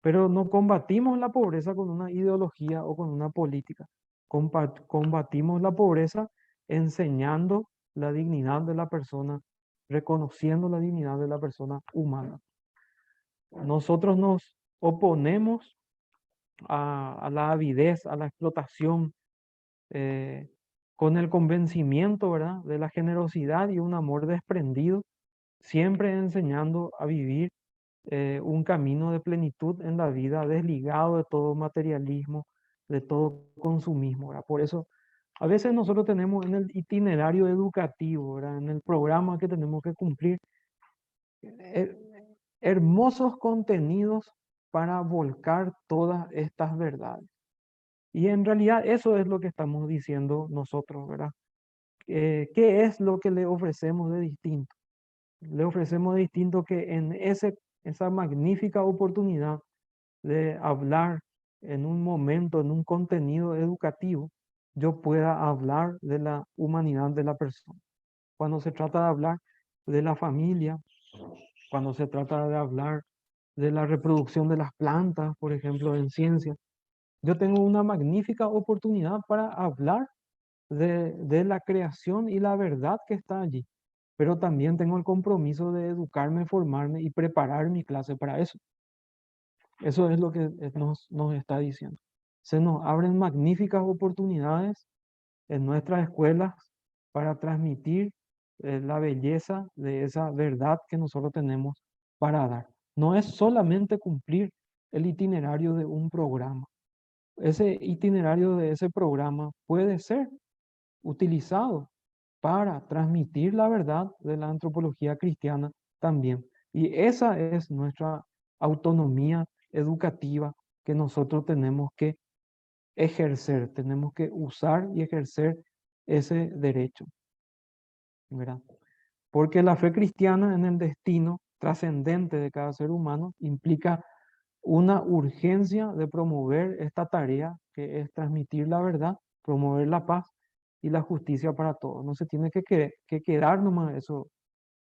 Pero no combatimos la pobreza con una ideología o con una política. Combatimos la pobreza enseñando la dignidad de la persona, reconociendo la dignidad de la persona humana. Nosotros nos oponemos a la avidez, a la explotación, eh, con el convencimiento, ¿verdad?, de la generosidad y un amor desprendido, siempre enseñando a vivir un camino de plenitud en la vida, desligado de todo materialismo, de todo consumismo, ¿verdad? Por eso, a veces nosotros tenemos en el itinerario educativo, ¿verdad?, en el programa que tenemos que cumplir, eh, hermosos contenidos para volcar todas estas verdades. Y en realidad eso es lo que estamos diciendo nosotros, ¿verdad? ¿Qué es lo que le ofrecemos de distinto? Le ofrecemos de distinto que en esa magnífica oportunidad de hablar en un momento, en un contenido educativo, yo pueda hablar de la humanidad de la persona. Cuando se trata de hablar de la familia, cuando se trata de hablar de la reproducción de las plantas, por ejemplo, en ciencia, yo tengo una magnífica oportunidad para hablar de la creación y la verdad que está allí. Pero también tengo el compromiso de educarme, formarme y preparar mi clase para eso. Eso es lo que nos está diciendo. Se nos abren magníficas oportunidades en nuestras escuelas para transmitir la belleza de esa verdad que nosotros tenemos para dar. No es solamente cumplir el itinerario de un programa. Ese itinerario de ese programa puede ser utilizado para transmitir la verdad de la antropología cristiana también. Y esa es nuestra autonomía educativa que nosotros tenemos que ejercer, tenemos que usar y ejercer ese derecho, ¿verdad? Porque la fe cristiana en el destino trascendente de cada ser humano implica una urgencia de promover esta tarea que es transmitir la verdad, promover la paz y la justicia para todos. No se tiene que quedar nomás eso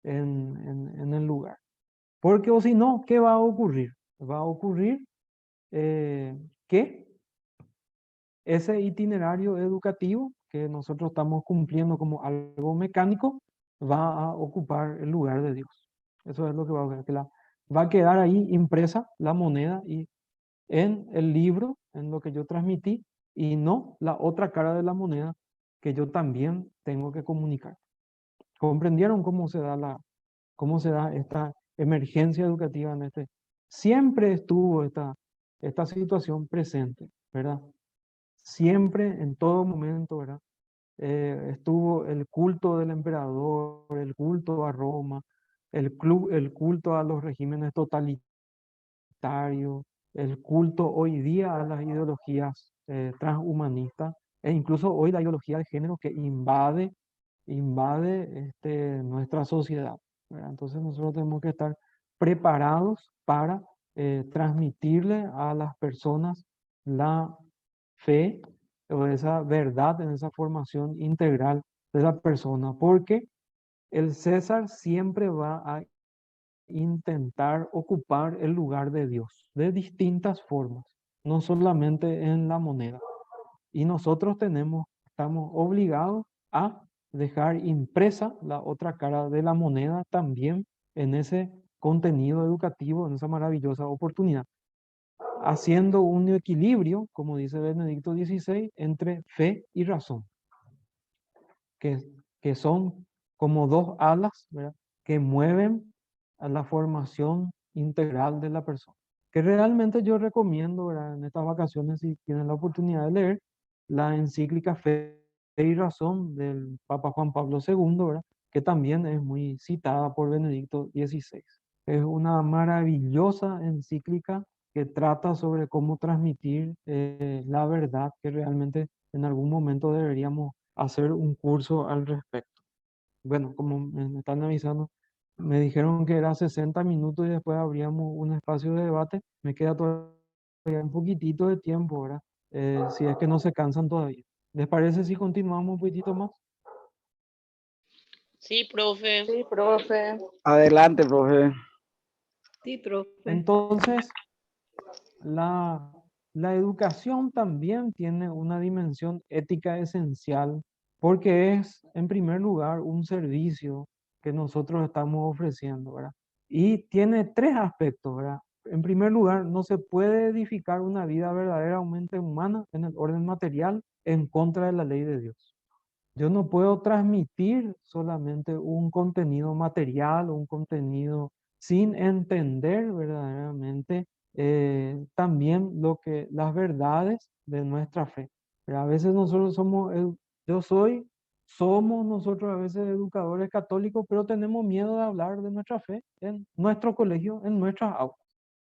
en el lugar. Porque o si no, ¿qué va a ocurrir? Va a ocurrir que ese itinerario educativo que nosotros estamos cumpliendo como algo mecánico va a ocupar el lugar de Dios. Eso es lo que va a ocurrir, que va a quedar ahí impresa la moneda y en el libro, en lo que yo transmití, y no la otra cara de la moneda que yo también tengo que comunicar. ¿Comprendieron cómo se da esta emergencia educativa en este? Siempre estuvo esta situación presente, ¿verdad? Siempre, en todo momento, ¿verdad? Estuvo el culto del emperador, el culto a Roma, el culto a los regímenes totalitarios, el culto hoy día a las ideologías transhumanistas e incluso hoy la ideología de género que invade nuestra sociedad, ¿verdad? Entonces nosotros tenemos que estar preparados para transmitirle a las personas la fe o esa verdad en esa formación integral de la persona, porque el César siempre va a intentar ocupar el lugar de Dios de distintas formas, no solamente en la moneda. Y nosotros estamos obligados a dejar impresa la otra cara de la moneda también en ese contenido educativo, en esa maravillosa oportunidad, haciendo un equilibrio, como dice Benedicto XVI, entre fe y razón, que, que son como dos alas, ¿verdad?, que mueven a la formación integral de la persona. Que realmente yo recomiendo, ¿verdad?, en estas vacaciones, si tienen la oportunidad de leer la encíclica Fe y Razón del Papa Juan Pablo II, ¿verdad?, que también es muy citada por Benedicto XVI. Es una maravillosa encíclica que trata sobre cómo transmitir la verdad, que realmente en algún momento deberíamos hacer un curso al respecto. Bueno, como me están avisando, me dijeron que era 60 minutos y después habríamos un espacio de debate. Me queda todavía un poquitito de tiempo, ¿verdad? Si es que no se cansan todavía. ¿Les parece si continuamos un poquitito más? Sí, profe. Sí, profe. Adelante, profe. Sí, profe. Entonces, La, la educación también tiene una dimensión ética esencial porque es, en primer lugar, un servicio que nosotros estamos ofreciendo, ¿verdad? Y tiene tres aspectos, ¿verdad? En primer lugar, no se puede edificar una vida verdaderamente humana en el orden material en contra de la ley de Dios. Yo no puedo transmitir solamente un contenido material o un contenido sin entender verdaderamente también las verdades de nuestra fe. Pero a veces nosotros somos nosotros a veces educadores católicos, pero tenemos miedo de hablar de nuestra fe en nuestro colegio, en nuestras aulas,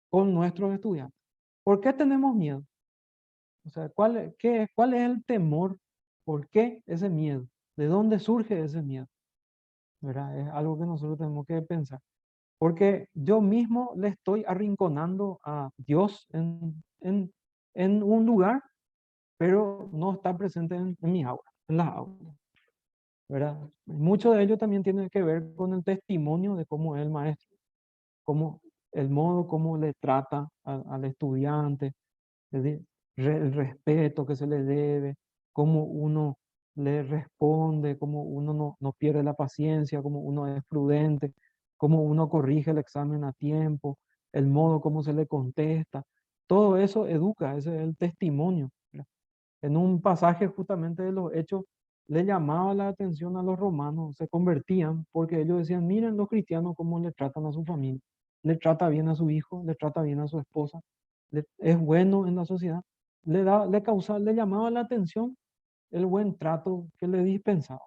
con nuestros estudiantes. ¿Por qué tenemos miedo? O sea, ¿cuál es el temor? ¿Por qué ese miedo? ¿De dónde surge ese miedo? ¿Verdad? Es algo que nosotros tenemos que pensar. Porque yo mismo le estoy arrinconando a Dios en un lugar, pero no está presente en mis aulas, en las aulas. ¿Verdad? Mucho de ello también tiene que ver con el testimonio de cómo es el maestro, cómo el modo como le trata al estudiante, es decir, el respeto que se le debe, cómo uno le responde, cómo uno no pierde la paciencia, cómo uno es prudente, cómo uno corrige el examen a tiempo, el modo como se le contesta. Todo eso educa, ese es el testimonio, ¿verdad? En un pasaje justamente de los Hechos, le llamaba la atención a los romanos, se convertían porque ellos decían, miren los cristianos cómo le tratan a su familia, le trata bien a su hijo, le trata bien a su esposa, es bueno en la sociedad, le llamaba la atención el buen trato que le dispensaba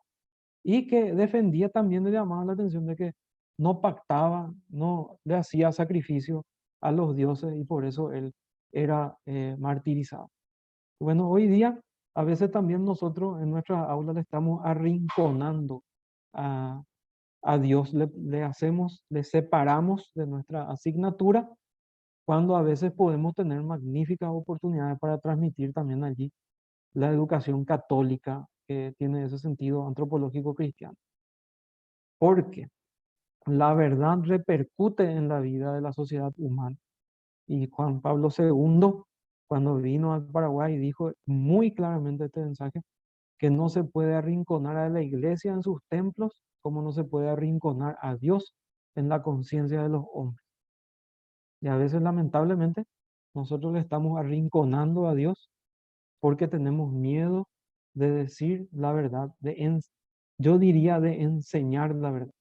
y que defendía también le llamaba la atención de que no pactaba, no le hacía sacrificio a los dioses y por eso él era martirizado. Bueno, hoy día a veces también nosotros en nuestras aulas le estamos arrinconando a, a Dios, le separamos de nuestra asignatura cuando a veces podemos tener magníficas oportunidades para transmitir también allí la educación católica que tiene ese sentido antropológico cristiano. Porque la verdad repercute en la vida de la sociedad humana. Y Juan Pablo II, cuando vino al Paraguay, dijo muy claramente este mensaje, que no se puede arrinconar a la iglesia en sus templos, como no se puede arrinconar a Dios en la conciencia de los hombres. Y a veces, lamentablemente, nosotros le estamos arrinconando a Dios porque tenemos miedo de decir la verdad, yo diría de enseñar la verdad,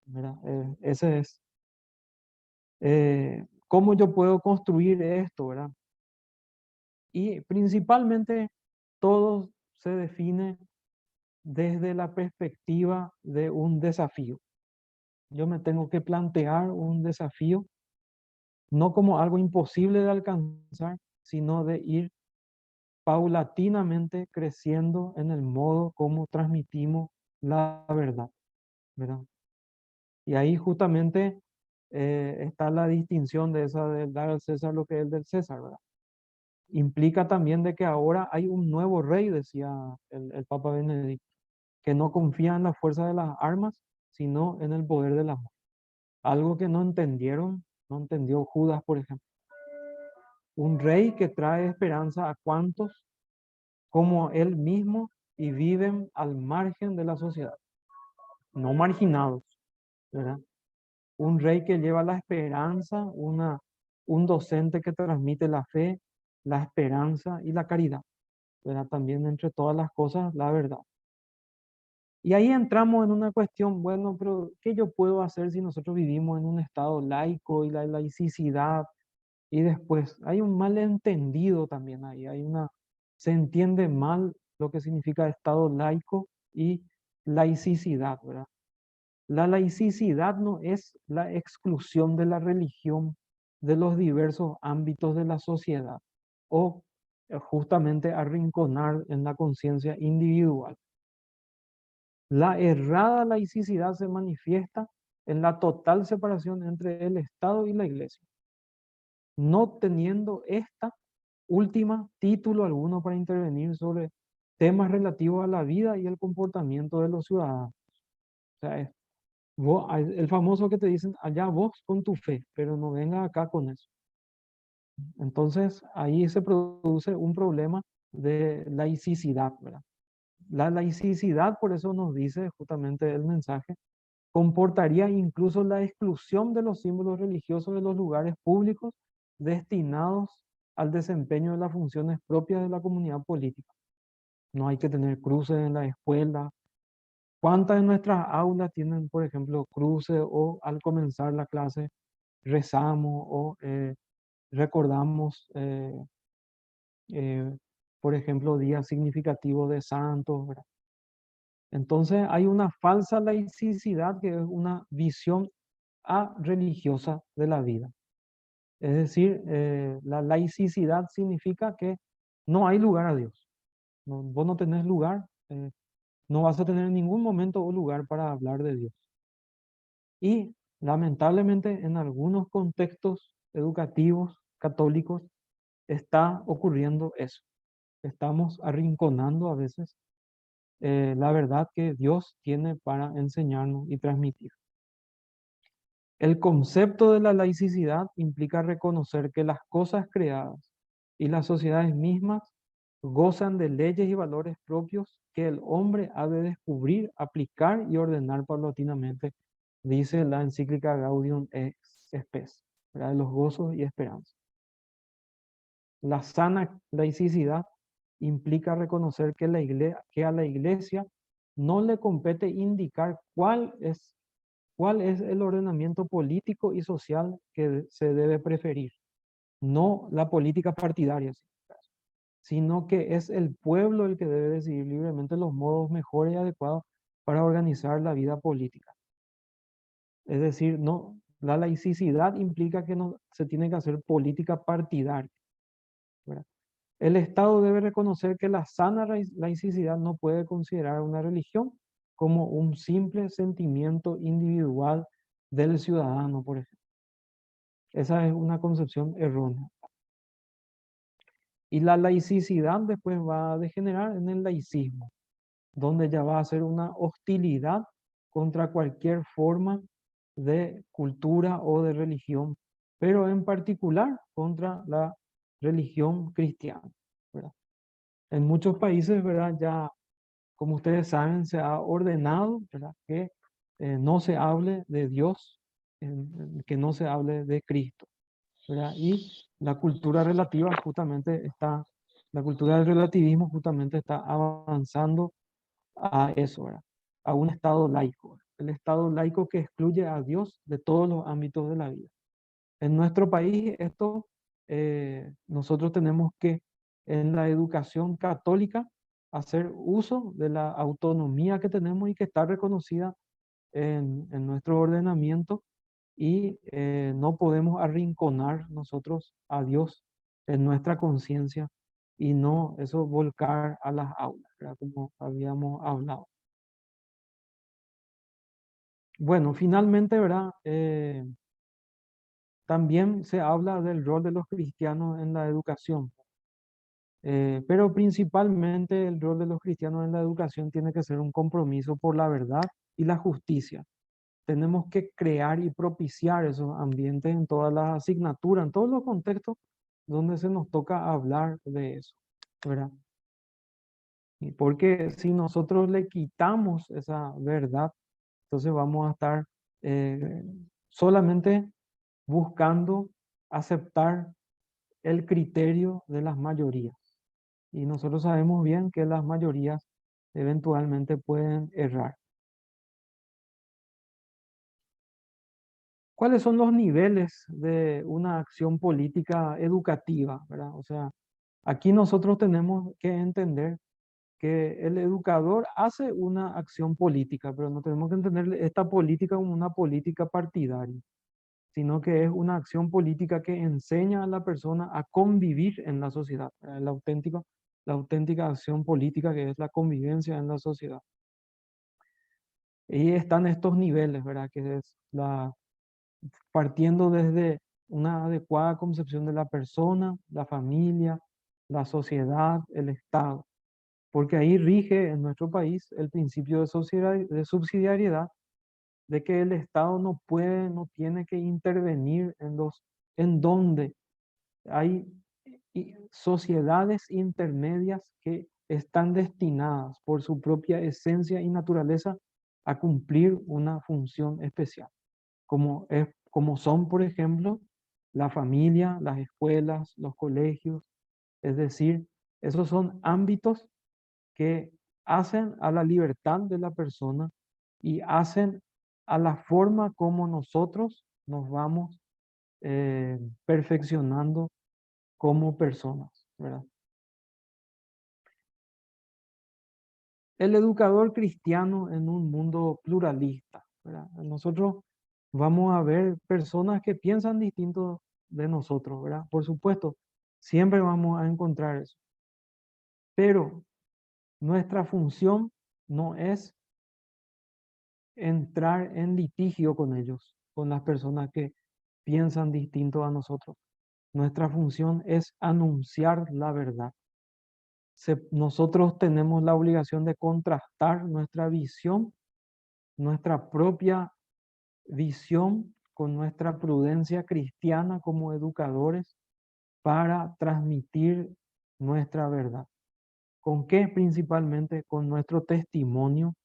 ¿verdad? Ese es. ¿Cómo yo puedo construir esto, verdad? Y principalmente todo se define desde la perspectiva de un desafío. Yo me tengo que plantear un desafío, no como algo imposible de alcanzar, sino de ir paulatinamente creciendo en el modo como transmitimos la verdad, ¿verdad? Y ahí justamente está la distinción de esa de dar al César lo que es del César, ¿verdad? Implica también de que ahora hay un nuevo rey, decía el Papa Benedicto, que no confía en la fuerza de las armas, sino en el poder del amor. Algo que no entendieron, no entendió Judas, por ejemplo. Un rey que trae esperanza a cuantos como él mismo y viven al margen de la sociedad, no marginados, ¿verdad? Un rey que lleva la esperanza, un docente que transmite la fe, la esperanza y la caridad, ¿verdad? También entre todas las cosas, la verdad. Y ahí entramos en una cuestión, bueno, pero ¿qué yo puedo hacer si nosotros vivimos en un estado laico y la laicidad? Y después hay un malentendido también ahí, se entiende mal lo que significa estado laico y laicidad, ¿verdad? La laicidad no es la exclusión de la religión de los diversos ámbitos de la sociedad o justamente arrinconar en la conciencia individual. La errada laicidad se manifiesta en la total separación entre el Estado y la Iglesia, no teniendo esta última título alguno para intervenir sobre temas relativos a la vida y el comportamiento de los ciudadanos. O sea, el famoso que te dicen, allá vos con tu fe, pero no venga acá con eso. Entonces, ahí se produce un problema de laicidad, ¿verdad? La laicidad, por eso nos dice justamente el mensaje, comportaría incluso la exclusión de los símbolos religiosos de los lugares públicos destinados al desempeño de las funciones propias de la comunidad política. No hay que tener cruces en la escuela. ¿Cuántas de nuestras aulas tienen, por ejemplo, cruces o al comenzar la clase rezamos o recordamos, eh, por ejemplo, días significativos de santos, ¿verdad? Entonces hay una falsa laicidad que es una visión religiosa de la vida. Es decir, la laicidad significa que no hay lugar a Dios. Vos no tenés lugar, no vas a tener en ningún momento o lugar para hablar de Dios. Y lamentablemente en algunos contextos educativos católicos está ocurriendo eso. Estamos arrinconando a veces la verdad que Dios tiene para enseñarnos y transmitir. El concepto de la laicidad implica reconocer que las cosas creadas y las sociedades mismas gozan de leyes y valores propios que el hombre ha de descubrir, aplicar y ordenar paulatinamente, dice la encíclica Gaudium et Spes, ¿verdad? De los gozos y esperanza. La sana laicidad implica reconocer que a la iglesia no le compete indicar cuál es el ordenamiento político y social que se debe preferir, no la política partidaria, sino que es el pueblo el que debe decidir libremente los modos mejores y adecuados para organizar la vida política. Es decir, no, la laicidad implica que no se tiene que hacer política partidaria, ¿verdad? El Estado debe reconocer que la sana laicidad no puede considerar una religión como un simple sentimiento individual del ciudadano, por ejemplo. Esa es una concepción errónea. Y la laicidad después va a degenerar en el laicismo, donde ya va a ser una hostilidad contra cualquier forma de cultura o de religión, pero en particular contra la religión cristiana, ¿verdad? En muchos países, ¿verdad? Ya, como ustedes saben, se ha ordenado, ¿verdad? Que no se hable de Dios, que no se hable de Cristo, ¿verdad? Y la cultura relativa justamente está, la cultura del relativismo justamente está avanzando a eso, ¿verdad? A un estado laico, ¿verdad? El estado laico que excluye a Dios de todos los ámbitos de la vida. En nuestro país, esto, nosotros tenemos que, en la educación católica, hacer uso de la autonomía que tenemos y que está reconocida en nuestro ordenamiento y no podemos arrinconar nosotros a Dios en nuestra conciencia y no eso volcar a las aulas, ¿verdad? Como habíamos hablado. Bueno, finalmente, ¿verdad? También se habla del rol de los cristianos en la educación, pero principalmente el rol de los cristianos en la educación tiene que ser un compromiso por la verdad y la justicia. Tenemos que crear y propiciar esos ambientes en todas las asignaturas, en todos los contextos donde se nos toca hablar de eso, ¿verdad? Y porque si nosotros le quitamos esa verdad, entonces vamos a estar eh, solamente buscando aceptar el criterio de las mayorías. Y nosotros sabemos bien que las mayorías eventualmente pueden errar. ¿Cuáles son los niveles de una acción política educativa, ¿verdad? O sea, aquí nosotros tenemos que entender que el educador hace una acción política, pero no tenemos que entender esta política como una política partidaria, sino que es una acción política que enseña a la persona a convivir en la sociedad, ¿verdad? La auténtica acción política que es la convivencia en la sociedad. Y están estos niveles, ¿verdad? Que es partiendo desde una adecuada concepción de la persona, la familia, la sociedad, el Estado, porque ahí rige en nuestro país el principio de subsidiariedad, de que el Estado no puede, no tiene que intervenir en donde hay sociedades intermedias que están destinadas por su propia esencia y naturaleza a cumplir una función especial, como son, por ejemplo, la familia, las escuelas, los colegios. Es decir, esos son ámbitos que hacen a la libertad de la persona y hacen a la forma como nosotros nos vamos perfeccionando como personas, ¿verdad? El educador cristiano en un mundo pluralista, ¿verdad? Nosotros vamos a ver personas que piensan distinto de nosotros, ¿verdad? Por supuesto, siempre vamos a encontrar eso. Pero nuestra función no es entrar en litigio con ellos, con las personas que piensan distinto a nosotros. Nuestra función es anunciar la verdad. Nosotros tenemos la obligación de contrastar nuestra visión, nuestra propia visión con nuestra prudencia cristiana como educadores para transmitir nuestra verdad. ¿Con qué? Principalmente con nuestro testimonio,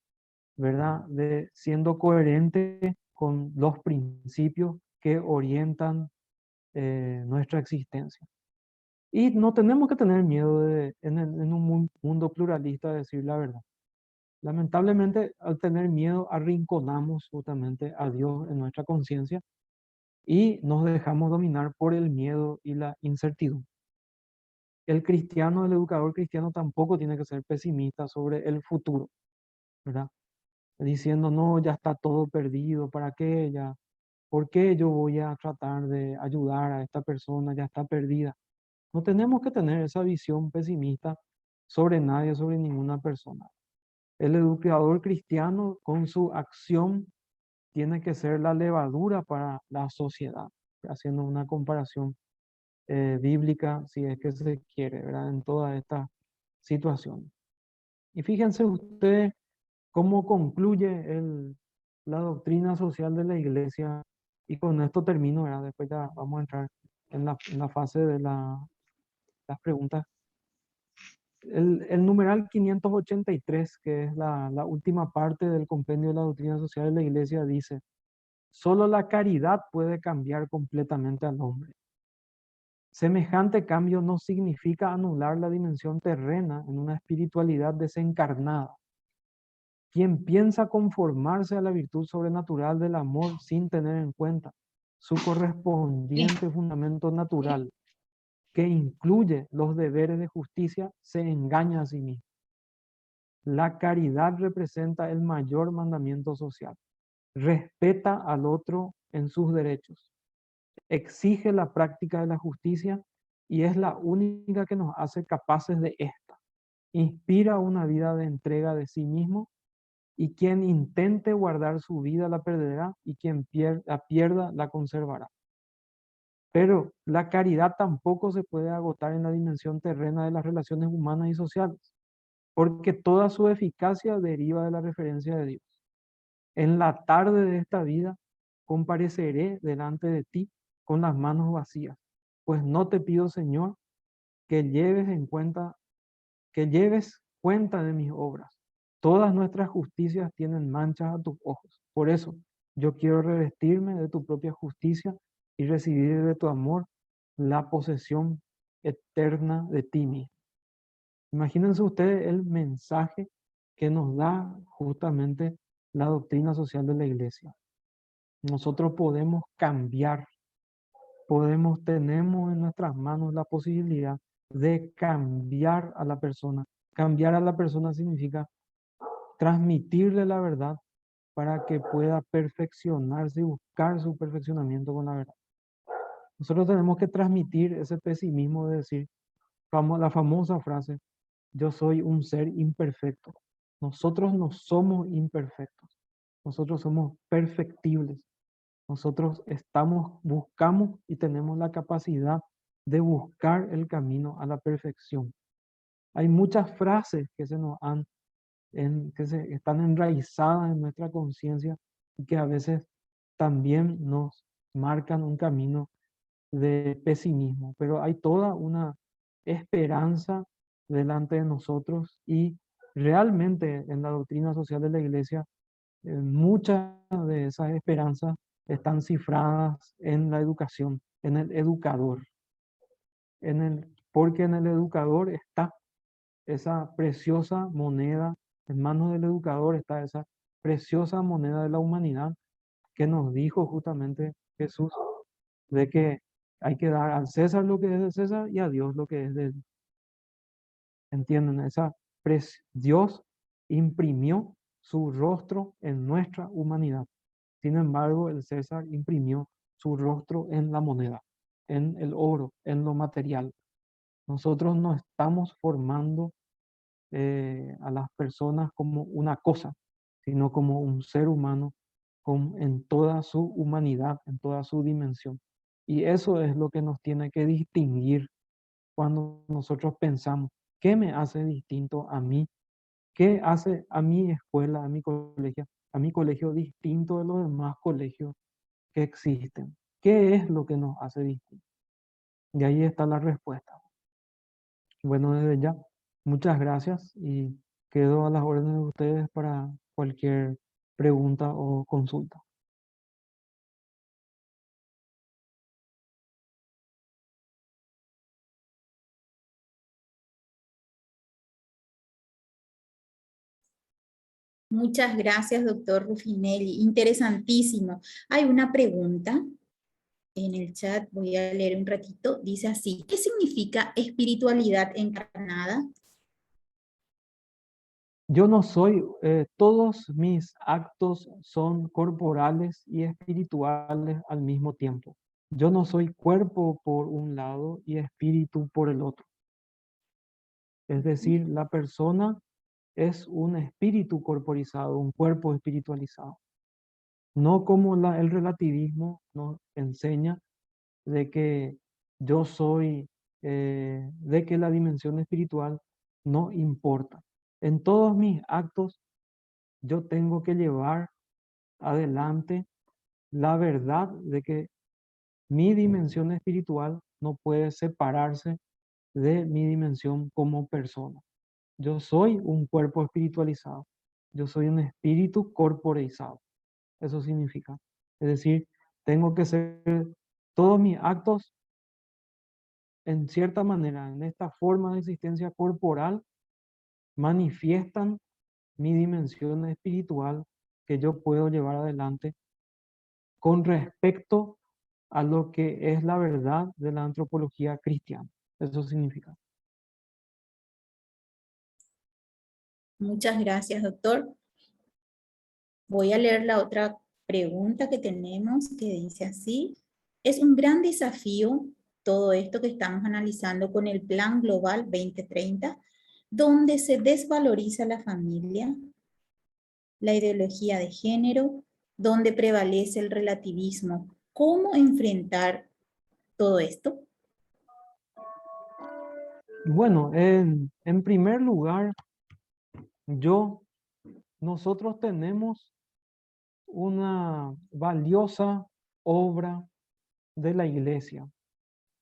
¿verdad? De siendo coherente con los principios que orientan nuestra existencia. Y no tenemos que tener miedo en un mundo pluralista de decir la verdad. Lamentablemente, al tener miedo, arrinconamos justamente a Dios en nuestra conciencia y nos dejamos dominar por el miedo y la incertidumbre. El cristiano, el educador cristiano tampoco tiene que ser pesimista sobre el futuro, ¿verdad? Diciendo, no, ya está todo perdido, ¿para qué? Ya, ¿por qué yo voy a tratar de ayudar a esta persona? Ya está perdida. No tenemos que tener esa visión pesimista sobre nadie, sobre ninguna persona. El educador cristiano con su acción tiene que ser la levadura para la sociedad, haciendo una comparación bíblica, si es que se quiere, ¿verdad? En toda esta situación. Y fíjense ustedes cómo concluye la doctrina social de la iglesia, y con esto termino, ¿verdad? Después ya vamos a entrar en la fase de las preguntas. El numeral 583, que es la última parte del compendio de la doctrina social de la iglesia, dice: solo la caridad puede cambiar completamente al hombre. Semejante cambio no significa anular la dimensión terrena en una espiritualidad desencarnada. Quien piensa conformarse a la virtud sobrenatural del amor sin tener en cuenta su correspondiente fundamento natural, que incluye los deberes de justicia, se engaña a sí mismo. La caridad representa el mayor mandamiento social. Respeta al otro en sus derechos. Exige la práctica de la justicia y es la única que nos hace capaces de esta. Inspira una vida de entrega de sí mismo, y quien intente guardar su vida la perderá, y quien la pierda la conservará. Pero la caridad tampoco se puede agotar en la dimensión terrena de las relaciones humanas y sociales, porque toda su eficacia deriva de la referencia de Dios. En la tarde de esta vida compareceré delante de ti con las manos vacías, pues no te pido, Señor, que lleves cuenta de mis obras. Todas nuestras justicias tienen manchas a tus ojos. Por eso, yo quiero revestirme de tu propia justicia y recibir de tu amor la posesión eterna de ti mismo. Imagínense ustedes el mensaje que nos da justamente la doctrina social de la iglesia. Nosotros podemos cambiar, tenemos en nuestras manos la posibilidad de cambiar a la persona. Cambiar a la persona significa transmitirle la verdad para que pueda perfeccionarse y buscar su perfeccionamiento con la verdad. Nosotros tenemos que transmitir ese pesimismo de decir, la famosa frase: yo soy un ser imperfecto. Nosotros no somos imperfectos. Nosotros somos perfectibles. Nosotros buscamos y tenemos la capacidad de buscar el camino a la perfección. Hay muchas frases que están enraizadas en nuestra conciencia y que a veces también nos marcan un camino de pesimismo, pero hay toda una esperanza delante de nosotros y realmente en la doctrina social de la Iglesia muchas de esas esperanzas están cifradas en la educación, en el educador, porque en el educador está esa preciosa moneda, en manos del educador está esa preciosa moneda de la humanidad que nos dijo justamente Jesús, de que hay que dar al César lo que es de César y a Dios lo que es de Dios. ¿Entienden? Dios imprimió su rostro en nuestra humanidad. Sin embargo, el César imprimió su rostro en la moneda, en el oro, en lo material. Nosotros no estamos formando a las personas como una cosa, sino como un ser humano en toda su humanidad, en toda su dimensión. Y eso es lo que nos tiene que distinguir cuando nosotros pensamos, ¿qué me hace distinto a mí? ¿Qué hace a mi escuela, a mi colegio distinto de los demás colegios que existen? ¿Qué es lo que nos hace distintos? Y ahí está la respuesta. Bueno, desde ya, muchas gracias y quedo a las órdenes de ustedes para cualquier pregunta o consulta. Muchas gracias, doctor Rufinelli. Interesantísimo. Hay una pregunta en el chat, voy a leer un ratito. Dice así, ¿qué significa espiritualidad encarnada? Yo no soy, todos mis actos son corporales y espirituales al mismo tiempo. Yo no soy cuerpo por un lado y espíritu por el otro. Es decir, la persona es un espíritu corporizado, un cuerpo espiritualizado. No como el relativismo nos enseña de que yo soy, de que la dimensión espiritual no importa. En todos mis actos yo tengo que llevar adelante la verdad de que mi dimensión espiritual no puede separarse de mi dimensión como persona. Yo soy un cuerpo espiritualizado. Yo soy un espíritu corporeizado. Eso significa. Es decir, tengo que ser todos mis actos en cierta manera, en esta forma de existencia corporal, manifiestan mi dimensión espiritual que yo puedo llevar adelante con respecto a lo que es la verdad de la antropología cristiana. Eso significa. Muchas gracias, doctor. Voy a leer la otra pregunta que tenemos que dice así. Es un gran desafío todo esto que estamos analizando con el Plan Global 2030, donde se desvaloriza la familia, la ideología de género, donde prevalece el relativismo. ¿Cómo enfrentar todo esto? Bueno, en primer lugar, nosotros tenemos una valiosa obra de la Iglesia,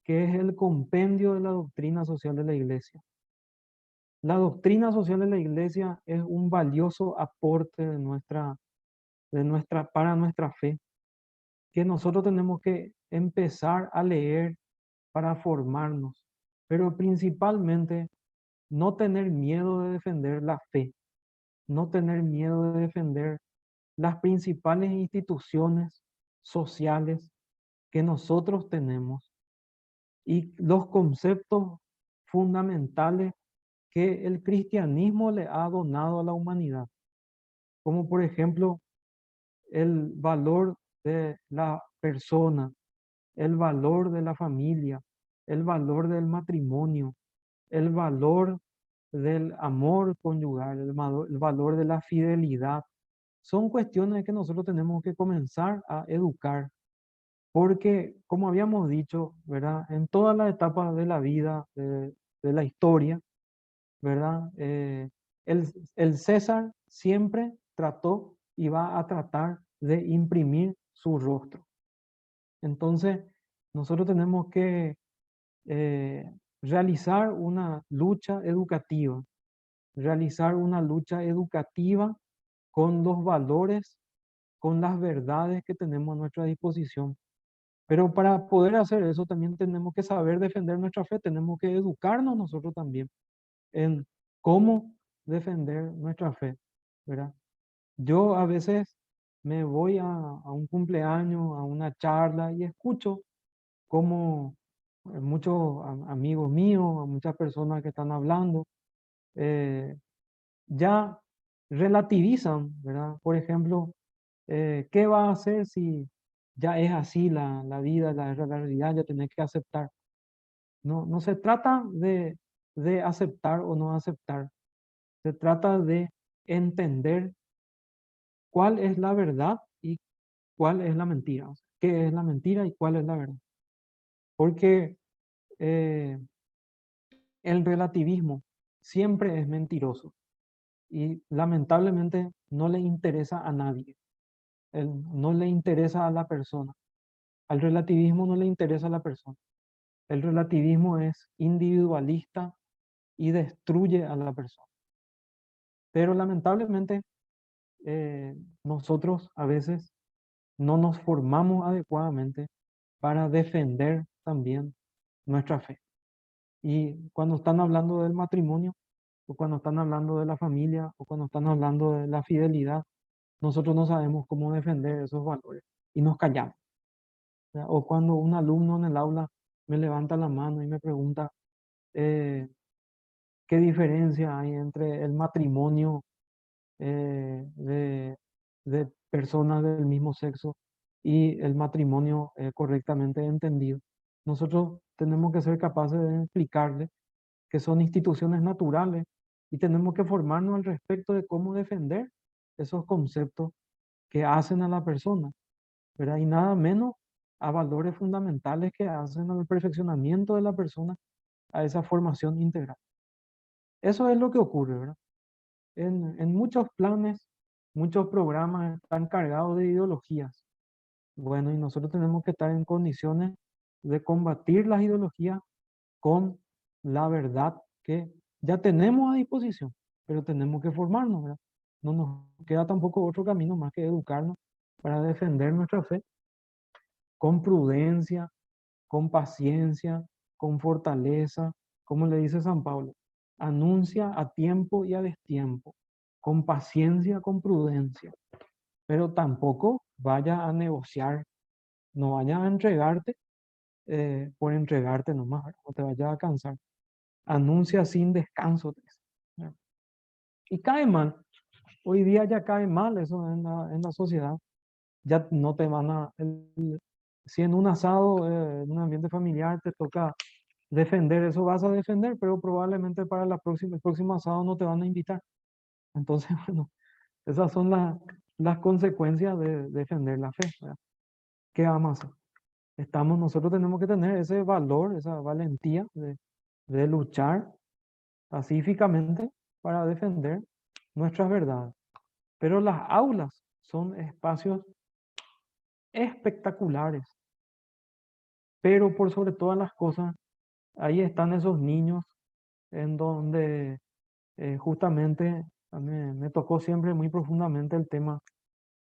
que es el compendio de la doctrina social de la Iglesia. La doctrina social de la Iglesia es un valioso aporte para nuestra fe, que nosotros tenemos que empezar a leer para formarnos, pero principalmente no tener miedo de defender la fe, no tener miedo de defender las principales instituciones sociales que nosotros tenemos y los conceptos fundamentales que el cristianismo le ha donado a la humanidad, como por ejemplo el valor de la persona, el valor de la familia, el valor del matrimonio, el valor del amor conyugal, el valor de la fidelidad. Son cuestiones que nosotros tenemos que comenzar a educar, porque como habíamos dicho, ¿verdad? En todas las etapas de la vida, de la historia, ¿verdad? El César siempre trató y va a tratar de imprimir su rostro. Entonces, Nosotros tenemos que realizar una lucha educativa, realizar una lucha educativa con los valores, con las verdades que tenemos a nuestra disposición. Pero para poder hacer eso también tenemos que saber defender nuestra fe, tenemos que educarnos nosotros también en cómo defender nuestra fe, ¿verdad? Yo a veces me voy a un cumpleaños, a una charla y escucho cómo muchos amigos míos, muchas personas que están hablando, eh, ya relativizan, ¿verdad? Por ejemplo, ¿qué va a hacer si ya es así la vida, la realidad, ya tenés que aceptar? No, no se trata de aceptar o no aceptar, se trata de entender cuál es la verdad y cuál es la mentira. O sea, qué es la mentira y cuál es la verdad. Porque eh, el relativismo siempre es mentiroso y lamentablemente no le interesa a nadie. No le interesa a la persona. Al relativismo no le interesa a la persona. El relativismo es individualista y destruye a la persona. Pero lamentablemente nosotros a veces no nos formamos adecuadamente para defender también nuestra fe. Y cuando están hablando del matrimonio, o cuando están hablando de la familia, o cuando están hablando de la fidelidad, nosotros no sabemos cómo defender esos valores y nos callamos. ¿Verdad? O cuando un alumno en el aula me levanta la mano y me pregunta eh, qué diferencia hay entre el matrimonio de personas del mismo sexo y el matrimonio correctamente entendido. Nosotros tenemos que ser capaces de explicarle que son instituciones naturales y tenemos que formarnos al respecto de cómo defender esos conceptos que hacen a la persona, ¿verdad? Y nada menos a valores fundamentales que hacen al perfeccionamiento de la persona, a esa formación integral. Eso es lo que ocurre, ¿verdad? En muchos planes, muchos programas están cargados de ideologías. Bueno, y nosotros tenemos que estar en condiciones de combatir las ideologías con la verdad que ya tenemos a disposición, pero tenemos que formarnos, ¿verdad? No nos queda tampoco otro camino más que educarnos para defender nuestra fe con prudencia, con paciencia, con fortaleza, como le dice San Pablo. Anuncia a tiempo y a destiempo, con paciencia, con prudencia, pero tampoco vaya a negociar, no vayas a entregarte por entregarte nomás, ¿verdad? No te vayas a cansar. Anuncia sin descanso, ¿verdad? Y cae mal. Hoy día ya cae mal eso en la sociedad. Ya no te van a... si en un asado, en un ambiente familiar te toca defender, eso vas a defender, pero probablemente para el próximo asado no te van a invitar. Entonces, bueno, esas son las consecuencias de defender la fe, ¿verdad? ¿Qué vamos a hacer? Nosotros tenemos que tener ese valor, esa valentía de luchar pacíficamente para defender nuestras verdades. Pero las aulas son espacios espectaculares, pero por sobre todas las cosas, ahí están esos niños en donde justamente me tocó siempre muy profundamente el tema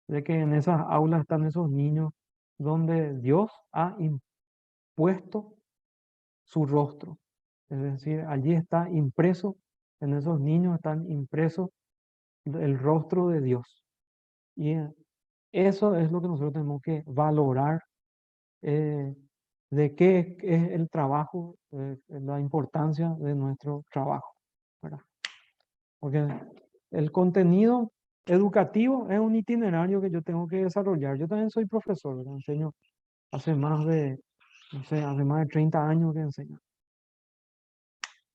de que en esas aulas están esos niños donde Dios ha impuesto su rostro. Es decir, allí está impreso, en esos niños están impresos el rostro de Dios. Y eso es lo que nosotros tenemos que valorar eh, de qué es el trabajo, la importancia de nuestro trabajo, ¿verdad? Porque el contenido educativo es un itinerario que yo tengo que desarrollar. Yo también soy profesor, ¿verdad? Enseño hace más de, no sé, hace más de 30 años que enseño.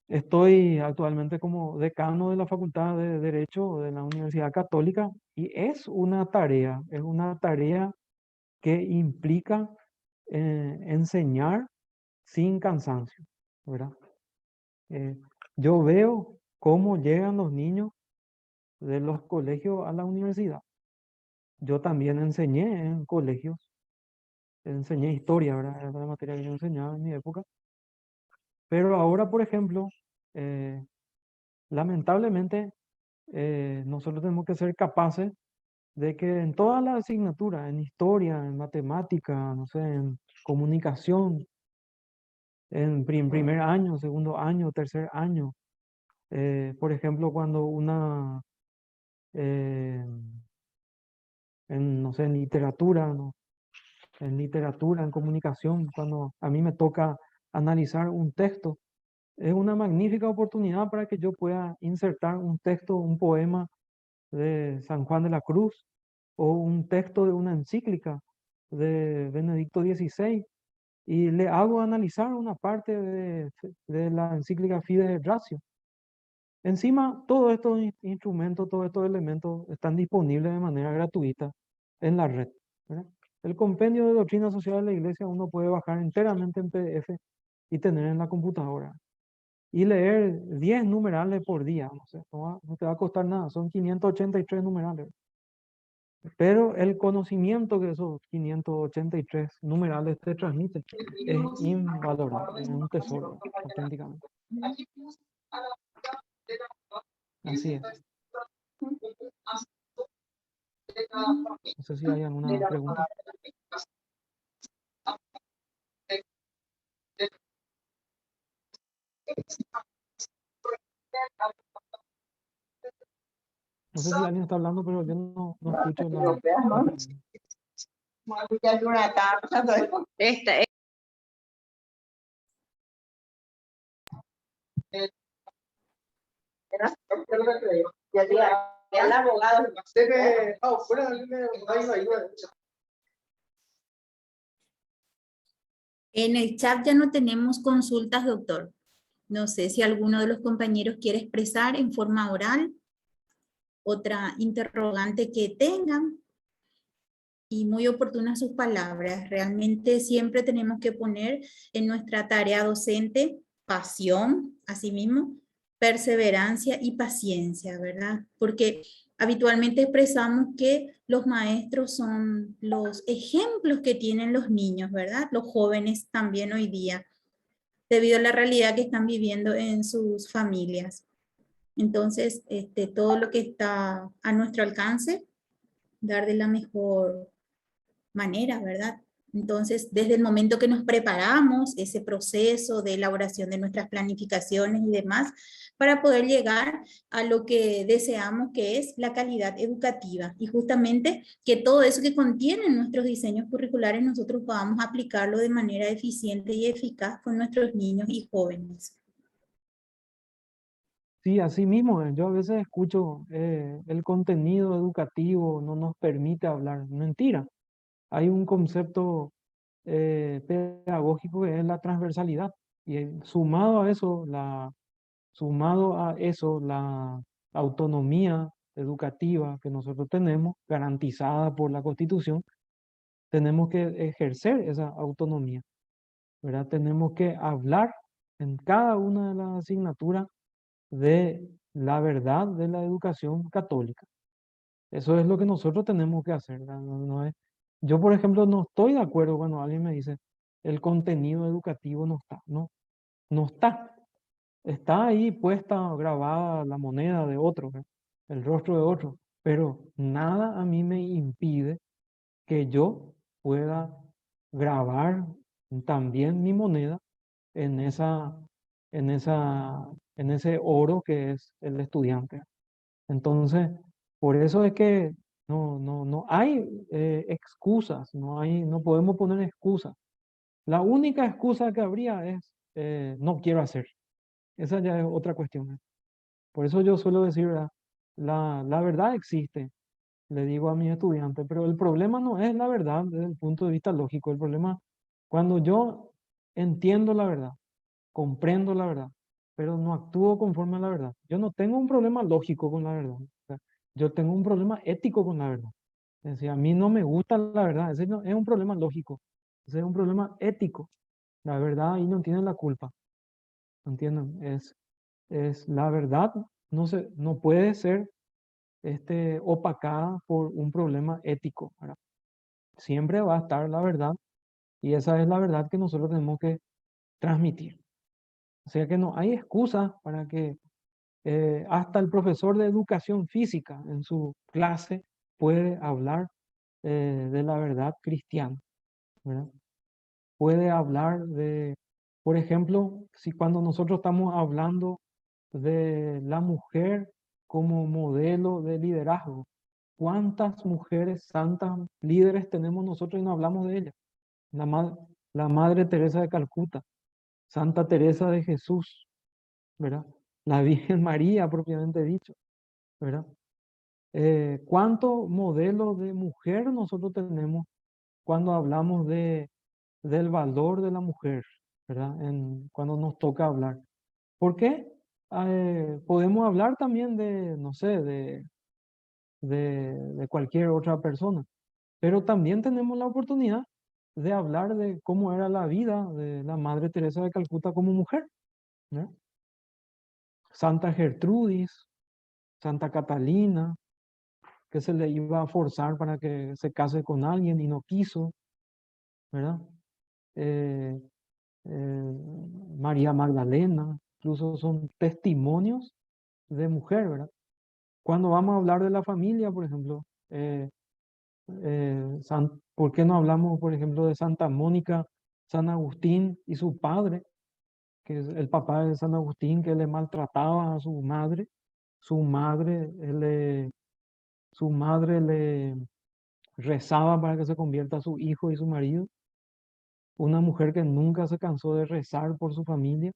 Estoy actualmente como decano de la Facultad de Derecho de la Universidad Católica y es una tarea que implica enseñar sin cansancio, ¿verdad? Eh, yo veo cómo llegan los niños de los colegios a la universidad. Yo también enseñé en colegios enseñé historia, ¿verdad? Era la materia que yo enseñaba en mi época. Pero ahora, por ejemplo, lamentablemente, nosotros tenemos que ser capaces de que en todas las asignaturas, en historia, en matemática, no sé, en comunicación, en primer año, segundo año, tercer año, por ejemplo, cuando eh, no sé, en literatura, ¿no? En literatura, en comunicación, cuando a mí me toca analizar un texto, es una magnífica oportunidad para que yo pueda insertar un texto, un poema de San Juan de la Cruz o un texto de una encíclica de Benedicto XVI y le hago analizar una parte de la encíclica Fides Ratio. Encima, todos estos instrumentos, todos estos elementos están disponibles de manera gratuita en la red, ¿verdad? El compendio de doctrina social de la Iglesia uno puede bajar enteramente en PDF y tener en la computadora. Y leer 10 numerales por día, no sé, no te va a costar nada, son 583 numerales. Pero el conocimiento que esos 583 numerales te transmiten es invalorable, es un tesoro, auténticamente. Así es. No sé si hay alguna pregunta. No sé si alguien está hablando, pero yo no escucho la... Esta, el abogado. En el chat ya no tenemos consultas, doctor. No sé si alguno de los compañeros quiere expresar en forma oral otra interrogante que tengan. Y muy oportunas sus palabras. Realmente siempre tenemos que poner en nuestra tarea docente pasión, asimismo, perseverancia y paciencia, ¿verdad? Porque habitualmente expresamos que los maestros son los ejemplos que tienen los niños, ¿verdad? Los jóvenes también hoy día, debido a la realidad que están viviendo en sus familias. Entonces, todo lo que está a nuestro alcance, dar de la mejor manera, ¿verdad? Entonces, desde el momento que nos preparamos, ese proceso de elaboración de nuestras planificaciones y demás, para poder llegar a lo que deseamos, que es la calidad educativa. Y justamente que todo eso que contienen nuestros diseños curriculares, nosotros podamos aplicarlo de manera eficiente y eficaz con nuestros niños y jóvenes. Sí, así mismo, yo a veces escucho el contenido educativo no nos permite hablar. Mentira. Hay un concepto pedagógico que es la transversalidad. Y sumado a eso, la autonomía educativa que nosotros tenemos, garantizada por la Constitución, tenemos que ejercer esa autonomía, ¿verdad? Tenemos que hablar en cada una de las asignaturas de la verdad de la educación católica. Eso es lo que nosotros tenemos que hacer, ¿verdad? No es, yo, por ejemplo, no estoy de acuerdo cuando alguien me dice el contenido educativo no está. No, no está. Está ahí puesta, grabada la moneda de otro, ¿verdad? El rostro de otro. Pero nada a mí me impide que yo pueda grabar también mi moneda en en esa, en ese oro que es el estudiante. Entonces, por eso es que no hay excusas, no podemos poner excusas. La única excusa que habría es no quiero hacer. Esa ya es otra cuestión. Por eso yo suelo decir, ¿verdad? La verdad existe, le digo a mis estudiantes, pero el problema no es la verdad desde el punto de vista lógico. El problema, cuando yo entiendo la verdad, comprendo la verdad, pero no actúo conforme a la verdad. Yo no tengo un problema lógico con la verdad. O sea, yo tengo un problema ético con la verdad. Es decir, a mí no me gusta la verdad. Ese no es un problema lógico. Ese es un problema ético. La verdad ahí no tiene la culpa. ¿Entienden? Es la verdad no puede ser opacada por un problema ético, ¿verdad? Siempre va a estar la verdad Y esa es la verdad que nosotros tenemos que transmitir. O sea que no hay excusa para que hasta el profesor de educación física en su clase puede hablar de la verdad cristiana, ¿verdad? Puede hablar de, por ejemplo, si cuando nosotros estamos hablando de la mujer como modelo de liderazgo, ¿cuántas mujeres santas líderes tenemos nosotros y no hablamos de ellas? La Madre Teresa de Calcuta, Santa Teresa de Jesús, ¿verdad? La Virgen María, propiamente dicho, ¿verdad? ¿Cuántos modelos de mujer nosotros tenemos cuando hablamos del valor de la mujer, ¿verdad? Cuando nos toca hablar. ¿Por qué? Podemos hablar también de, no sé, de cualquier otra persona, pero también tenemos la oportunidad de hablar de cómo era la vida de la Madre Teresa de Calcuta como mujer, ¿no? Santa Gertrudis, Santa Catalina, que se le iba a forzar para que se case con alguien y no quiso, ¿verdad? Eh, eh, María Magdalena, incluso son testimonios de mujer, ¿verdad? Cuando vamos a hablar de la familia, por ejemplo, ¿por qué no hablamos, por ejemplo, de Santa Mónica, San Agustín y su padre, que es el papá de San Agustín, que le maltrataba a su madre? Su madre, su madre le rezaba para que se convierta a su hijo y su marido. Una mujer que nunca se cansó de rezar por su familia.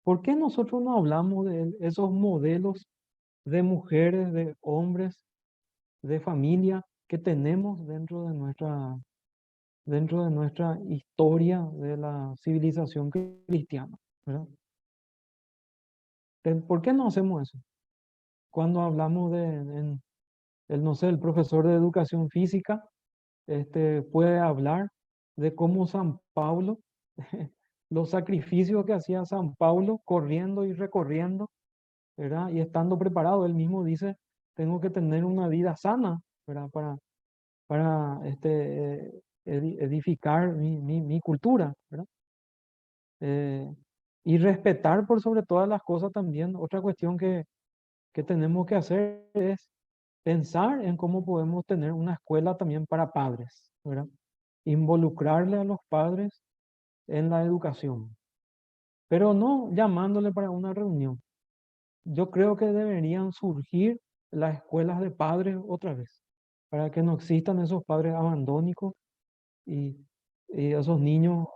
¿Por qué nosotros no hablamos de esos modelos de mujeres, de hombres, de familia que tenemos dentro de nuestra historia de la civilización cristiana, ¿verdad? ¿Por qué no hacemos eso? Cuando hablamos no sé, el profesor de educación física puede hablar de cómo San Pablo, los sacrificios que hacía San Pablo corriendo y recorriendo, ¿verdad? Y estando preparado, él mismo dice, tengo que tener una vida sana, ¿verdad? Para edificar mi cultura, ¿verdad? Y respetar por sobre todas las cosas también. Otra cuestión que tenemos que hacer es pensar en cómo podemos tener una escuela también para padres, ¿verdad? Involucrarle a los padres en la educación, pero no llamándole para una reunión. Yo creo que deberían surgir las escuelas de padres otra vez, para que no existan esos padres abandónicos y, y esos niños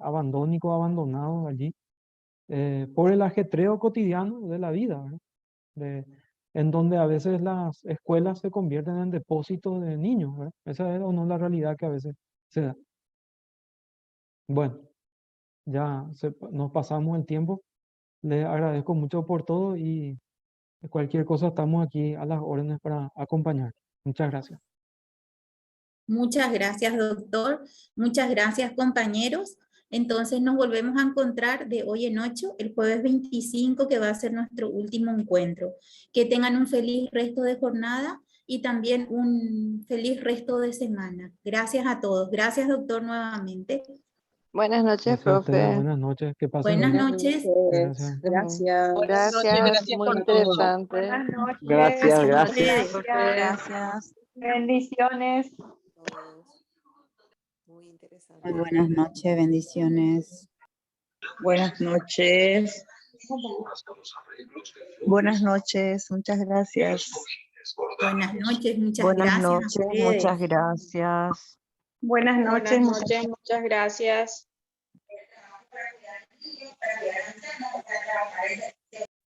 abandónicos, abandonados allí, por el ajetreo cotidiano de la vida, ¿verdad? De- en donde a veces las escuelas se convierten en depósitos de niños, ¿verdad? Esa es o no la realidad que a veces se da. Bueno, nos pasamos el tiempo. Les agradezco mucho por todo y cualquier cosa estamos aquí a las órdenes para acompañar. Muchas gracias. Muchas gracias, doctor. Muchas gracias, compañeros. Entonces nos volvemos a encontrar de hoy en 8, el jueves 25, que va a ser nuestro último encuentro. Que tengan un feliz resto de jornada y también un feliz resto de semana. Gracias a todos. Gracias, doctor, nuevamente. Buenas noches, Gracias a ustedes. profe. Buenas noches. Que pasen Buenas bien. noches. Gracias. Gracias. Buenas noches, Gracias, gracias muy por todo. interesante. Buenas noches. Gracias, gracias. Ustedes. Gracias. Bendiciones. Muy interesante. Muy buenas noches, bendiciones. Buenas noches. Buenas noches, muchas gracias. Buenas noches, muchas Buenas gracias a noches, ustedes. muchas gracias. Buenas noches. Muchas gracias.